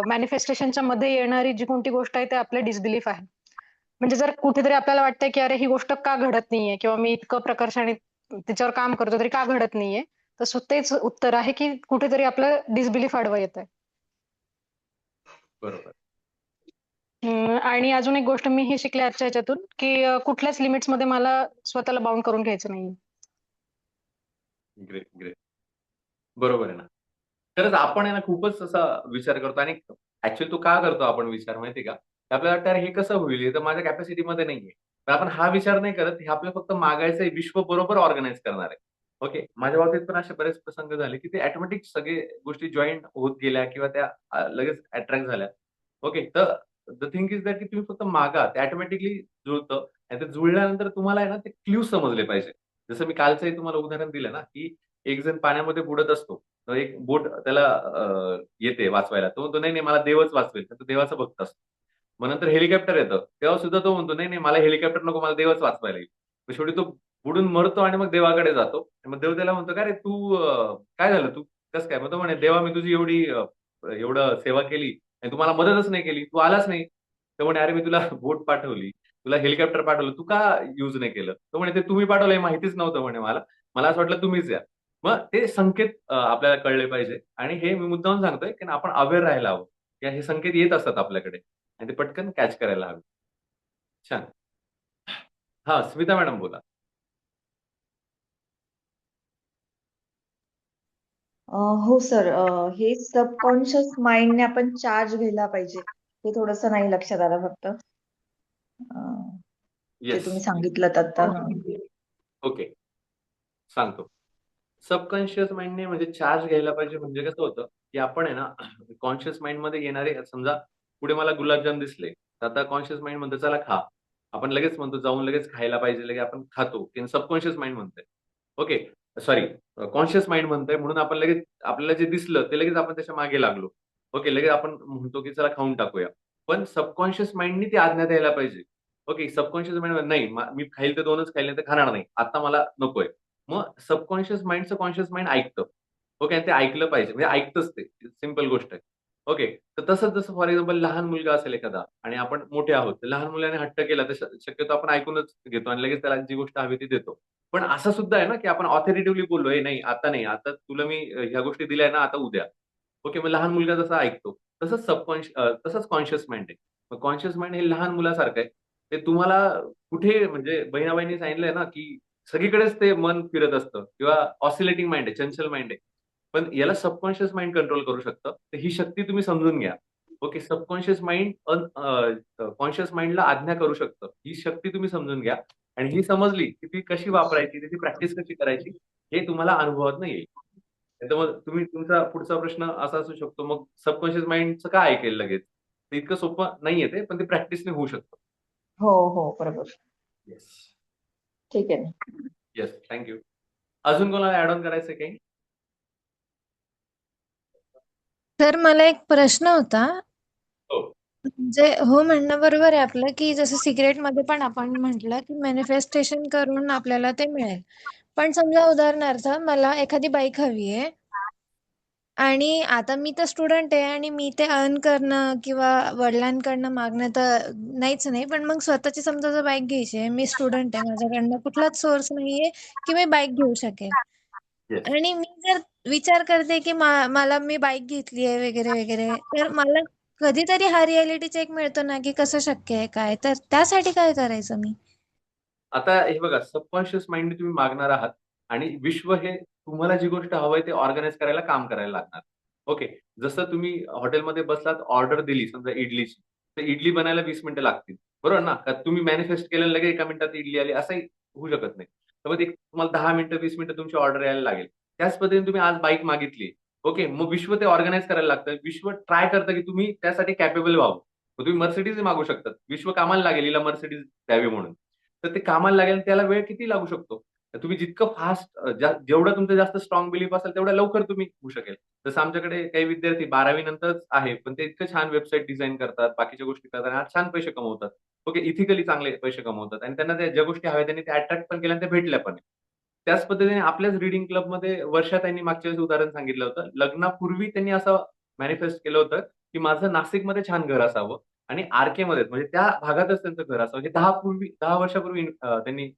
मॅनिफेस्टेशनच्या मध्ये येणारी जी कोणती गोष्ट आहे ते आपलं डिसबिलीफ आहे. म्हणजे जर कुठेतरी आपल्याला वाटतंय की अरे ही गोष्ट का घडत नाहीये किंवा मी इतकं प्रकर्षाने त्याच्यावर काम करतो तरी का घडत नाहीये, तर तेच उत्तर आहे की कुठेतरी आपलं डिसबिलीफ आडवं येत आहे. बरोबर. आणि अजून एक गोष्ट मी ही शिकले आजच्या ह्याच्यातून, की कुठल्याच लिमिट्समध्ये मला स्वतःला बाउंड करून घ्यायचं नाहीये. Great, great. बरोबर आहे ना. खरंच आपण आहे ना खूपच असा विचार करतो आणि ॲक्चुअली तो का करतो आपण विचार माहिती आहे का? की आपल्याला वाटतं अरे हे कसं होईल? हे तर माझ्या कॅपॅसिटीमध्ये नाहीये. पण आपण हा विचार नाही करत, हे आपल्याला फक्त मागायचंय, विश्व बरोबर ऑर्गनाइज करणार आहे. ओके. माझ्या बाबतीत पण असे बरेच प्रसंग झाले, की ते ऑटोमॅटिक सगळे गोष्टी जॉइन होत गेल्या किंवा त्या लगेच अट्रॅक्ट झाल्या. ओके. तर द थिंग इज दॅट की तुम्ही फक्त मागा. ते ऑटोमॅटिकली जुळतं आणि ते जुळल्यानंतर तुम्हाला आहे ना ते क्लू समजले पाहिजे. जसं मी कालचंही तुम्हाला उदाहरण दिलं ना, की एक जण पाण्यामध्ये बुडत असतो. तर एक बोट त्याला येते वाचवायला. तो म्हणतो, "नाही, नाही मला देवच वाचवेल." तर तो देवाचा भक्त असतो. मग नंतर हेलिकॉप्टर येतं. तेव्हा सुद्धा तो म्हणतो, "नाही, नाही मला हेलिकॉप्टर नको, मला देवच वाचवायला येईल." मग शेवटी तो बुडून मरतो आणि मग देवाकडे जातो. मग देव त्याला म्हणतो, "का रे तू काय झालं तू कसं काय?" मग तो म्हणे, "देवा मी तुझी एवढी एवढं सेवा केली आणि तू मला मदतच नाही केली. तू आलाच नाही." तो म्हणे, "अरे मी तुला बोट पाठवली, तुला हेलिकॉप्टर पाठवलं. तू का युज नाही केलं?" तो म्हणे, "ते तुम्ही पाठवलंय माहितीच नव्हतं म्हणे मला. मला असं वाटलं तुम्हीच या." मग ते संकेत आपल्याला कळले पाहिजे आणि हे मी मुद्दामून सांगतोय, की आपण अवेअर राहायला हवं, की हे संकेत येत असतात आपल्याकडे आणि ते पटकन कॅच करायला हवे. छान. हा, स्मिता मॅडम बोला. हो सर, हे सबकॉन्शियस माइंडने आपण चार्ज घ्यायला पाहिजे, हे थोडस नाही लक्षात आलं फक्त. जे येस. तुम्ही सांगितलं आता. ओके, सांगतो. सबकॉन्शियस माइंडने म्हणजे चार्ज घ्यायला पाहिजे म्हणजे कसं होतं, की आपण आहे ना कॉन्शियस माइंड मध्ये येणारे समजा पुढे मला गुलाबजाम दिसले, तर आता कॉन्शियस माइंड म्हणतो चला खा. आपण लगेच म्हणतो जाऊन लगेच खायला पाहिजे, लगेच आपण खातो. सबकॉन्शियस माइंड म्हणतंय. ओके, सॉरी, कॉन्शियस माइंड म्हणतंय म्हणून आपण लगेच आपल्याला जे दिसलं ते लगेच आपण त्याच्या मागे लागलो. ओके, लगेच आपण म्हणतो की चला खाऊन टाकूया. पण सबकॉन्शियस माइंडनी ती आज्ञा द्यायला पाहिजे. ओके, सबकॉन्शियस माइंड नाही मी खाईल तर 2च खाईल, नाही तर खाणार नाही. आता मला नकोय. मग सबकॉन्शियस माइंडचं कॉन्शियस माइंड ऐकतं. ओके, आणि ते ऐकलं पाहिजे. म्हणजे ऐकतंच ते. सिंपल गोष्ट आहे. ओके, तर तसंच जसं फॉर एक्झाम्पल लहान मुलगा असेल एखादा आणि आपण मोठे आहोत. तर लहान मुलाने हट्ट केला तर शक्यतो आपण ऐकूनच घेतो आणि लगेच त्याला जी गोष्ट हवी ती देतो. पण असं सुद्धा आहे ना, की आपण ऑथॉरिटेटिव्हली बोललो, "ए नाही, आता नाही. आता तुला मी ह्या गोष्टी दिल्या ना, आता उद्या." ओके, मग लहान मुलगा जसा ऐकतो. तसंच कॉन्शियस माइंड आहे. मग कॉन्शियस माइंड हे लहान मुलासारखं आहे. ते तुम्हाला कुठे म्हणजे बहिणाबाईंनी सांगितलंय ना, की सगळीकडेच ते मन फिरत असतं किंवा ऑसिलेटिंग माइंड आहे, चंचल माइंड आहे. पण याला सबकॉन्शियस माइंड कंट्रोल करू शकतं. तर ही शक्ती तुम्ही समजून घ्या. ओके, सबकॉन्शियस माइंड कॉन्शियस माइंडला आज्ञा करू शकतं. ही शक्ती तुम्ही समजून घ्या आणि ही समजली, की ती कशी वापरायची, त्याची प्रॅक्टिस कशी करायची, हे तुम्हाला अनुभवातनं येईल. नाहीतर मग तुम्ही तुमचा पुढचा प्रश्न असा असू शकतो, मग सबकॉन्शियस माइंडचं का ऐकेल लगेच? ते इतकं सोपं नाहीये ते, पण ते प्रॅक्टिसने होऊ शकतं. हो हो, बरोबर. येस. ठीक आहे ना. येस, थँक अजून कोणाला ऍड ऑन करायचंय काही? तर मला एक प्रश्न होता. हो. म्हणजे हो म्हणणं बरोबर आहे आपलं, की जसं सिक्रेटमध्ये पण आपण म्हटलं, की मॅनिफेस्टेशन करून आपल्याला ते मिळेल. पण समजा उदाहरणार्थ मला एखादी बाईक हवी आहे आणि आता मी तर स्टुडंट आहे आणि मी ते अर्न करणं किंवा वडिलांकडनं मागणं तर नाहीच नाही. पण मग स्वतःची समजा जर बाईक घ्यायची आहे, मी स्टुडंट आहे, माझ्याकडनं कुठलाच सोर्स नाहीये, की मी बाईक घेऊ शकेल. येस. आणि मी जर विचार करते, की मला मी बाईक घेतली आहे वगैरे, वगैरे. तर मला कधीतरी हा रिॲलिटी चेक मिळतो ना, की कसं शक्य आहे काय? तर त्यासाठी काय करायचं मी? आता हे बघा, सबकॉन्शियस माइंड तुम्ही मागणार आहात आणि विश्व हे तुम्हाला जी गोष्ट हवंय ते ऑर्गनाइज करायला काम करायला लागणार. ओके, जसं तुम्ही हॉटेलमध्ये बसलात, ऑर्डर दिली समजा इडलीची, तर इडली बनायला 20 मिनिटं लागतील. बरोबर ना? का तुम्ही मॅनिफेस्ट केलं लगेच एका मिनिटात इडली आली असंही होऊ शकत नाही. तर मग ते तुम्हाला 10 मिनिटं, 20 मिनिटं तुमची ऑर्डर यायला लागेल. त्याच पद्धतीने तुम्ही आज बाईक मागितली. ओके, मग विश्व ते ऑर्गनाइज करायला लागतं. विश्व ट्राय करतं की तुम्ही त्यासाठी कॅपेबल व्हावं. मग तुम्ही मर्सिडीज मागू शकतात. विश्व कामाला लागेल हिला मर्सिडीज द्यावी म्हणून. तर ते कामाला लागेल त्याला वेळ किती लागू शकतो? तर तुम्ही जितकं फास्ट जेवढं तुमचं जास्त स्ट्रॉंग बिलीफ असेल तेवढ्या लवकर तुम्ही होऊ शकेल. जसं आमच्याकडे काही विद्यार्थी 12वी नंतरच आहे, पण ते इतकं छान वेबसाईट डिझाइन करतात, बाकीच्या गोष्टी करतात आणि आज छान पैसे कमवतात. ओके, इथिकली चांगले पैसे कमवतात आणि त्यांना ज्या गोष्टी हव्या त्यांनी त्या अट्रॅक्ट पण केल्या आणि त्या भेटल्या पण. त्याच पद्धतीने आपल्याच रीडिंग क्लबमध्ये वर्षा त्यांनी मागच्या वेळेस उदाहरण सांगितलं होतं. लग्नापूर्वी त्यांनी असं मॅनिफेस्ट केलं होतं, की माझं नाशिकमध्ये छान घर असावं आणि आर-केमध्येच म्हणजे त्या भागातच त्यांचं घर असावं. हे 10 वर्षापूर्वी त्यांनी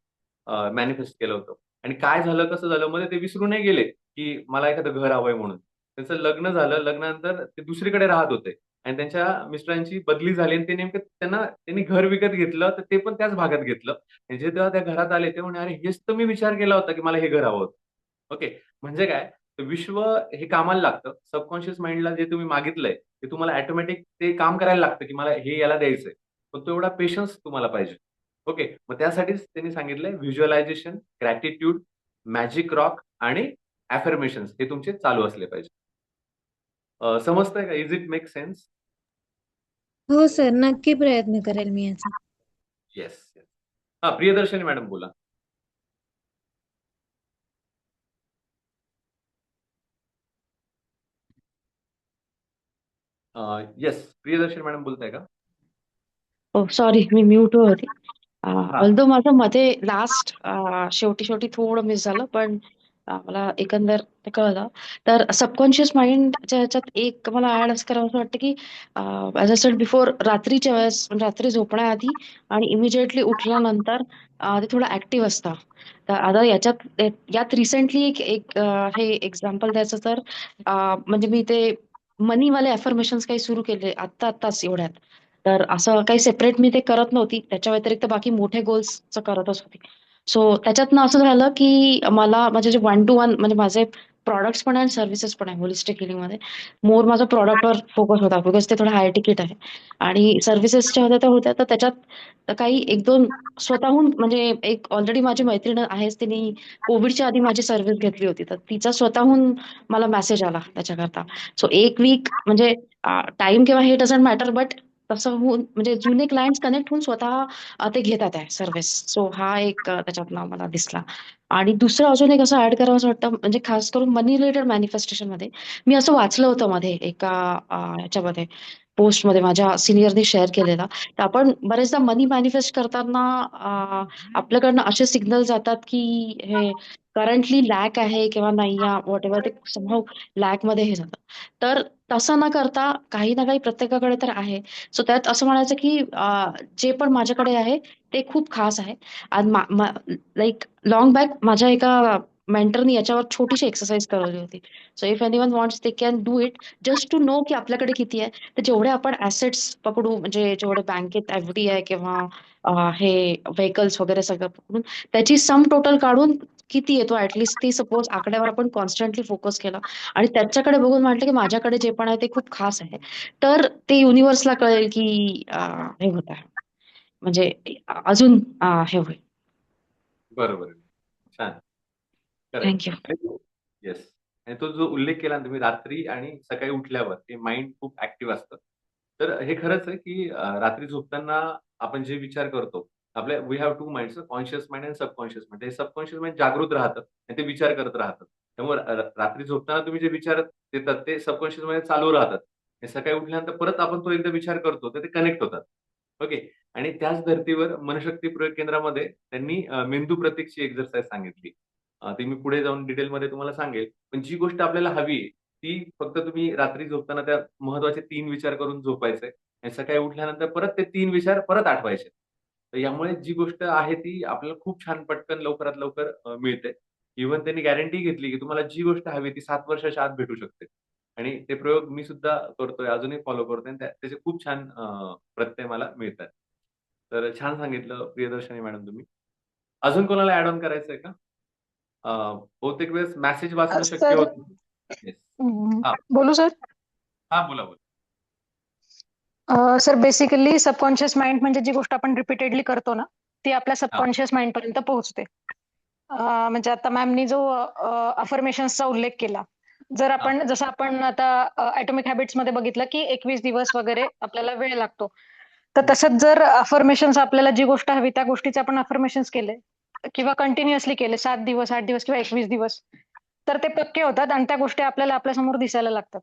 मॅनिफेस्ट केलं होतं. आणि काय झालं, कसं झालं, मध्ये ते विसरून नाही गेले, की मला एखादं घर हवंय म्हणून. त्यांचं लग्न झालं. लग्नानंतर ते दुसरीकडे राहत होते आणि त्यांच्या मिस्टरांची बदली झाली आणि ते नेमकं त्यांनी घर विकत घेतलं, तर ते पण त्याच भागात घेतलं. आणि जे तेव्हा त्या घरात आले, ते म्हणे, "अरे, हेच तर मी विचार केला होता, की मला हे घर हवं होतं." ओके. म्हणजे काय, तर विश्व हे कामाला लागतं. सबकॉन्शियस माइंडला जे तुम्ही मागितलंय, ते तुम्हाला ऑटोमॅटिक ते काम करायला लागतं, की मला हे याला द्यायचंय. पण तो एवढा पेशन्स तुम्हाला पाहिजे. ओके. मग त्यासाठीच त्यांनी सांगितलंय व्हिज्युअलायझेशन, ग्रॅटिट्यूड, मॅजिक रॉक आणि अफर्मेशन्स हे तुमचे चालू असले पाहिजे. समजतंय का? Is it make sense? हो सर, नक्की प्रयत्न करेल मी याचा. येस. हां, प्रियदर्शनी मॅडम बोला. येस, प्रियदर्शनी मॅडम बोलताय का? हो सॉरी, मी म्यूट होती. हां. ऑल्दो माझं मध्ये लास्ट शेवटी शेवटी थोडं मिस झालं, पण मला एकंदर ते कळलं. तर सबकॉन्शियस माइंडच्या ह्याच्यात एक मला ऍड असं करावं असं वाटतं, की ॲज अ सेड बिफोर, रात्रीच्या वेळेस म्हणजे रात्री झोपण्याआधी आणि इमिजिएटली उठल्यानंतर ते थोडं ऍक्टिव्ह असतं. तर आता यात रिसेंटली एक एक हे एक्झाम्पल द्यायचं तर म्हणजे मी ते मनीवाले अफर्मेशन्स काही सुरू केले आत्ताच एवढ्यात. तर असं काही सेपरेट मी ते करत नव्हती. त्याच्या व्यतिरिक्त बाकी मोठे गोल्सचं करतच होती. सो त्याच्यातनं असं झालं की मला माझे जे 1 to 1 म्हणजे माझे प्रॉडक्ट्स पण आहे आणि सर्व्हिसेस पण आहे होलिस्टिक हिलिंगमध्ये. मोर माझा प्रॉडक्टवर फोकस होता बिकॉज ते थोडं हाय तिकीट आहे. आणि सर्व्हिसेसच्या होत्या तर त्याच्यात काही 1-2 स्वतःहून म्हणजे एक ऑलरेडी माझी मैत्रीण आहेच, तिने कोविडच्या आधी माझी सर्व्हिस घेतली होती. तर तिचा स्वतःहून मला मेसेज आला त्याच्याकरता. सो 1 वीक म्हणजे टाईम किंवा हे डझंट मॅटर बट तसं होऊन म्हणजे जुने क्लायंट्स कनेक्ट होऊन स्वतः ते घेतात आहे सर्व्हिस. सो हा एक त्याच्यातनं मला दिसला. आणि दुसरं अजून एक असं ऍड करावंसं वाटतं म्हणजे खास करून मनी रिलेटेड मॅनिफेस्टेशनमध्ये मी असं वाचलं होतं मध्ये एका ह्याच्यामध्ये पोस्टमध्ये माझ्या सिनियरनी शेअर केलेला. तर आपण बरेचदा मनी मॅनिफेस्ट करताना आपल्याकडनं असे सिग्नल जातात की हे करंटली लॅक आहे किंवा नाही वॉट एव्हर ते समहाऊ लॅकमध्ये हे जातं. तर तसं न करता काही ना काही प्रत्येकाकडे तर आहे. सो त्यात असं म्हणायचं की जे पण माझ्याकडे आहे ते खूप खास आहे. आणि लाईक लॉंग बॅक माझ्या एका मेंटरनी याच्यावर छोटीशी एक्सरसाइज करवली होती. So if anyone wants they can do it just to know की आपल्याकडे किती आहे. तर जेवढे आपण ऍसेट्स पकडू म्हणजे जेवढे बँकेत एफडी आहे किंवा हे व्हेकल्स वगैरे सगळं पकडून त्याची सम टोटल काढून किती येतो ऍटलिस्ट ती सपोज आकड्यावर आपण कॉन्स्टंटली फोकस केला आणि त्याच्याकडे बघून म्हटलं की माझ्याकडे जे पण आहे ते खूप खास आहे. तर ते युनिव्हर्सला कळेल की हे होत आहे म्हणजे अजून हे होईल. बरोबर आहे. छान. करेक्ट. थँक्यू. येस. आणि तो जो उल्लेख केला ना तुम्ही रात्री आणि सकाळी उठल्यावर ते माइंड खूप ऍक्टिव्ह असतं. तर हे खरंच आहे की रात्री झोपताना आपण जे विचार करतो, आपल्या we have 2 minds, conscious mind आणि सबकॉन्शियस माइंड. हे सबकॉन्शियस माइंड जागृत राहतं आणि ते विचार करत राहतात. त्यामुळे रात्री झोपताना तुम्ही जे विचार येतात ते सबकॉन्शियस मध्ये चालू राहतात. आणि सकाळी उठल्यानंतर परत आपण तो एकदा विचार करतो, तर ते कनेक्ट होतात. ओके. आणि त्याच धर्तीवर मनशक्ती प्रयोग केंद्रामध्ये त्यांनी मेंदू प्रतीकची एक्सरसाइज सांगितली. ती मी पुढे जाऊन डिटेलमध्ये तुम्हाला सांगेल. पण जी गोष्ट आपल्याला हवी आहे, ती फक्त तुम्ही रात्री झोपताना त्या महत्त्वाचे 3 विचार करून झोपायचंय आणि सकाळी उठल्यानंतर परत ते 3 विचार परत आठवायचे. तर यामुळे जी गोष्ट आहे ती आपल्याला खूप छान पटकन लवकरात लवकर मिळते. इव्हन त्यांनी गॅरंटी घेतली, की तुम्हाला जी गोष्ट हवी ती 7 वर्षाच्या आत भेटू शकते. आणि ते प्रयोग मी सुद्धा करतोय, अजूनही फॉलो करतोय आणि त्याचे खूप छान प्रत्यय मला मिळतात. तर छान सांगितलं प्रियदर्शनी मॅडम तुम्ही. अजून कोणाला ॲड ऑन करायचंय का? बहुतेक वेळेस मेसेज वाचणं शक्य सर होत नाही. येस. हां. बोलू सर. हां, बोला, बोला. सर बेसिकली सबकॉन्शियस माइंड म्हणजे जी गोष्ट आपण रिपीटेडली करतो ना ती आपल्या हां, सबकॉन्शियस माइंड पर्यंत पोहोचते. म्हणजे आता मॅमनी जो अफर्मेशन्सचा उल्लेख केला, हां. जसं आपण आता ॲटॉमिक हॅबिट्स मध्ये बघितलं की 21 दिवस वगैरे आपल्याला वेळ लागतो. तर हं. तसंच जर अफर्मेशन्स आपल्याला जी गोष्ट हवी त्या गोष्टीचे आपण अफर्मेशन्स केले किंवा कंटिन्युअसली केले 7 दिवस, 8 दिवस किंवा 21 दिवस, तर ते पक्के होतात आणि त्या गोष्टी आपल्याला आपल्यासमोर दिसायला लागतात.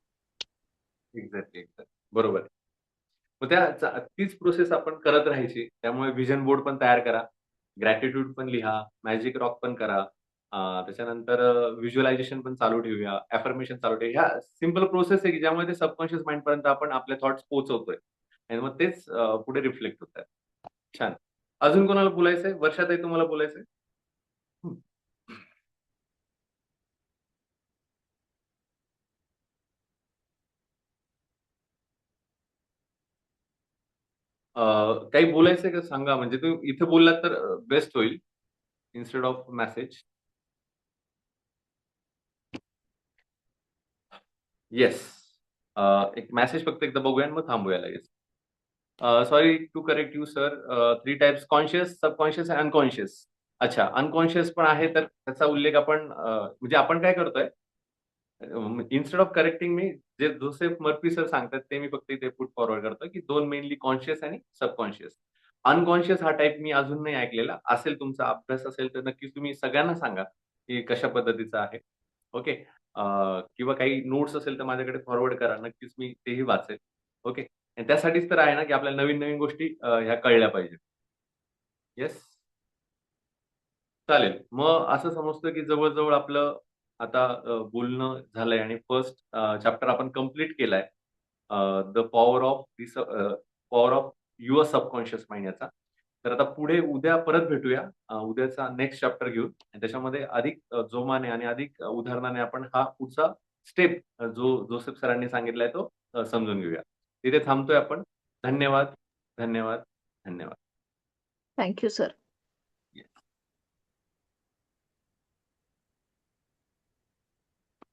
Exactly, exactly. बरोबर आहे. मग तीच प्रोसेस आपण करत राहायची. त्यामुळे व्हिजन बोर्ड पण तयार करा. ग्रॅटिट्यूड पण लिहा. मॅजिक रॉक पण करा. त्याच्यानंतर व्हिज्युअलायझेशन पण चालू ठेवूया. अफर्मेशन चालू ठेवूया. ह्या सिंपल प्रोसेस आहे की ज्यामुळे ते सबकॉन्शियस माइंड पर्यंत आपण आपले थॉट्स पोहोचवतोय आणि मग तेच पुढे रिफ्लेक्ट होतात. छान. अजून कोणाला बोलायचंय? वर्षाताई तुम्हाला बोलायचंय? हं. काही बोलायचंय का सांगा? म्हणजे तुम्ही इथे बोललात तर बेस्ट होईल इन्स्टेड ऑफ मेसेज. येस. एक मेसेज फक्त एकदा बघूया आणि मग थांबूया लगेच. Sorry to correct you sir. 3 types conscious, subconscious आणि अनकॉन्शियस. अच्छा, अनकॉन्शियस पण आहे तर त्याचा उल्लेख आपण म्हणजे आपण काय करतोय इन्स्टेड ऑफ करेक्टिंग मी जे जोसेफ मर्फी सर सांगतात ते मी फक्त इथे पुट फॉरवर्ड करतो की 2 मेनली कॉन्शियस आणि सबकॉन्शियस. अनकॉन्शियस हा टाइप मी अजून नाही ऐकलेला. असेल तुमचा अभ्यास असेल तर नक्कीच तुम्ही सगळ्यांना सांगा की कशा पद्धतीचा आहे. ओके. किंवा काही नोट्स असेल तर माझ्याकडे फॉरवर्ड करा. नक्कीच मी तेही वाचेल. ओके. आणि त्यासाठीच तर आहे ना की आपल्याला नवीन-नवीन गोष्टी ह्या कळल्या पाहिजेत. येस? चालेल. मग असं समजतं की जवळ-जवळ आपलं आता बोलणं झालंय आणि फर्स्ट चॅप्टर आपण कंप्लीट केलाय. The power of your subconscious mind याचा. तर आता पुढे उद्या परत भेटूया. उद्याचा नेक्स्ट चॅप्टर घेऊन आणि त्याच्यामध्ये अधिक जोमाने आणि अधिक उदाहरणाने आपण हा पुढचा स्टेप जो जोसेफ सरांनी सांगितलाय तो समजून घेऊया. तिथे थांबतोय आपण. धन्यवाद. धन्यवाद. धन्यवाद. Thank you sir.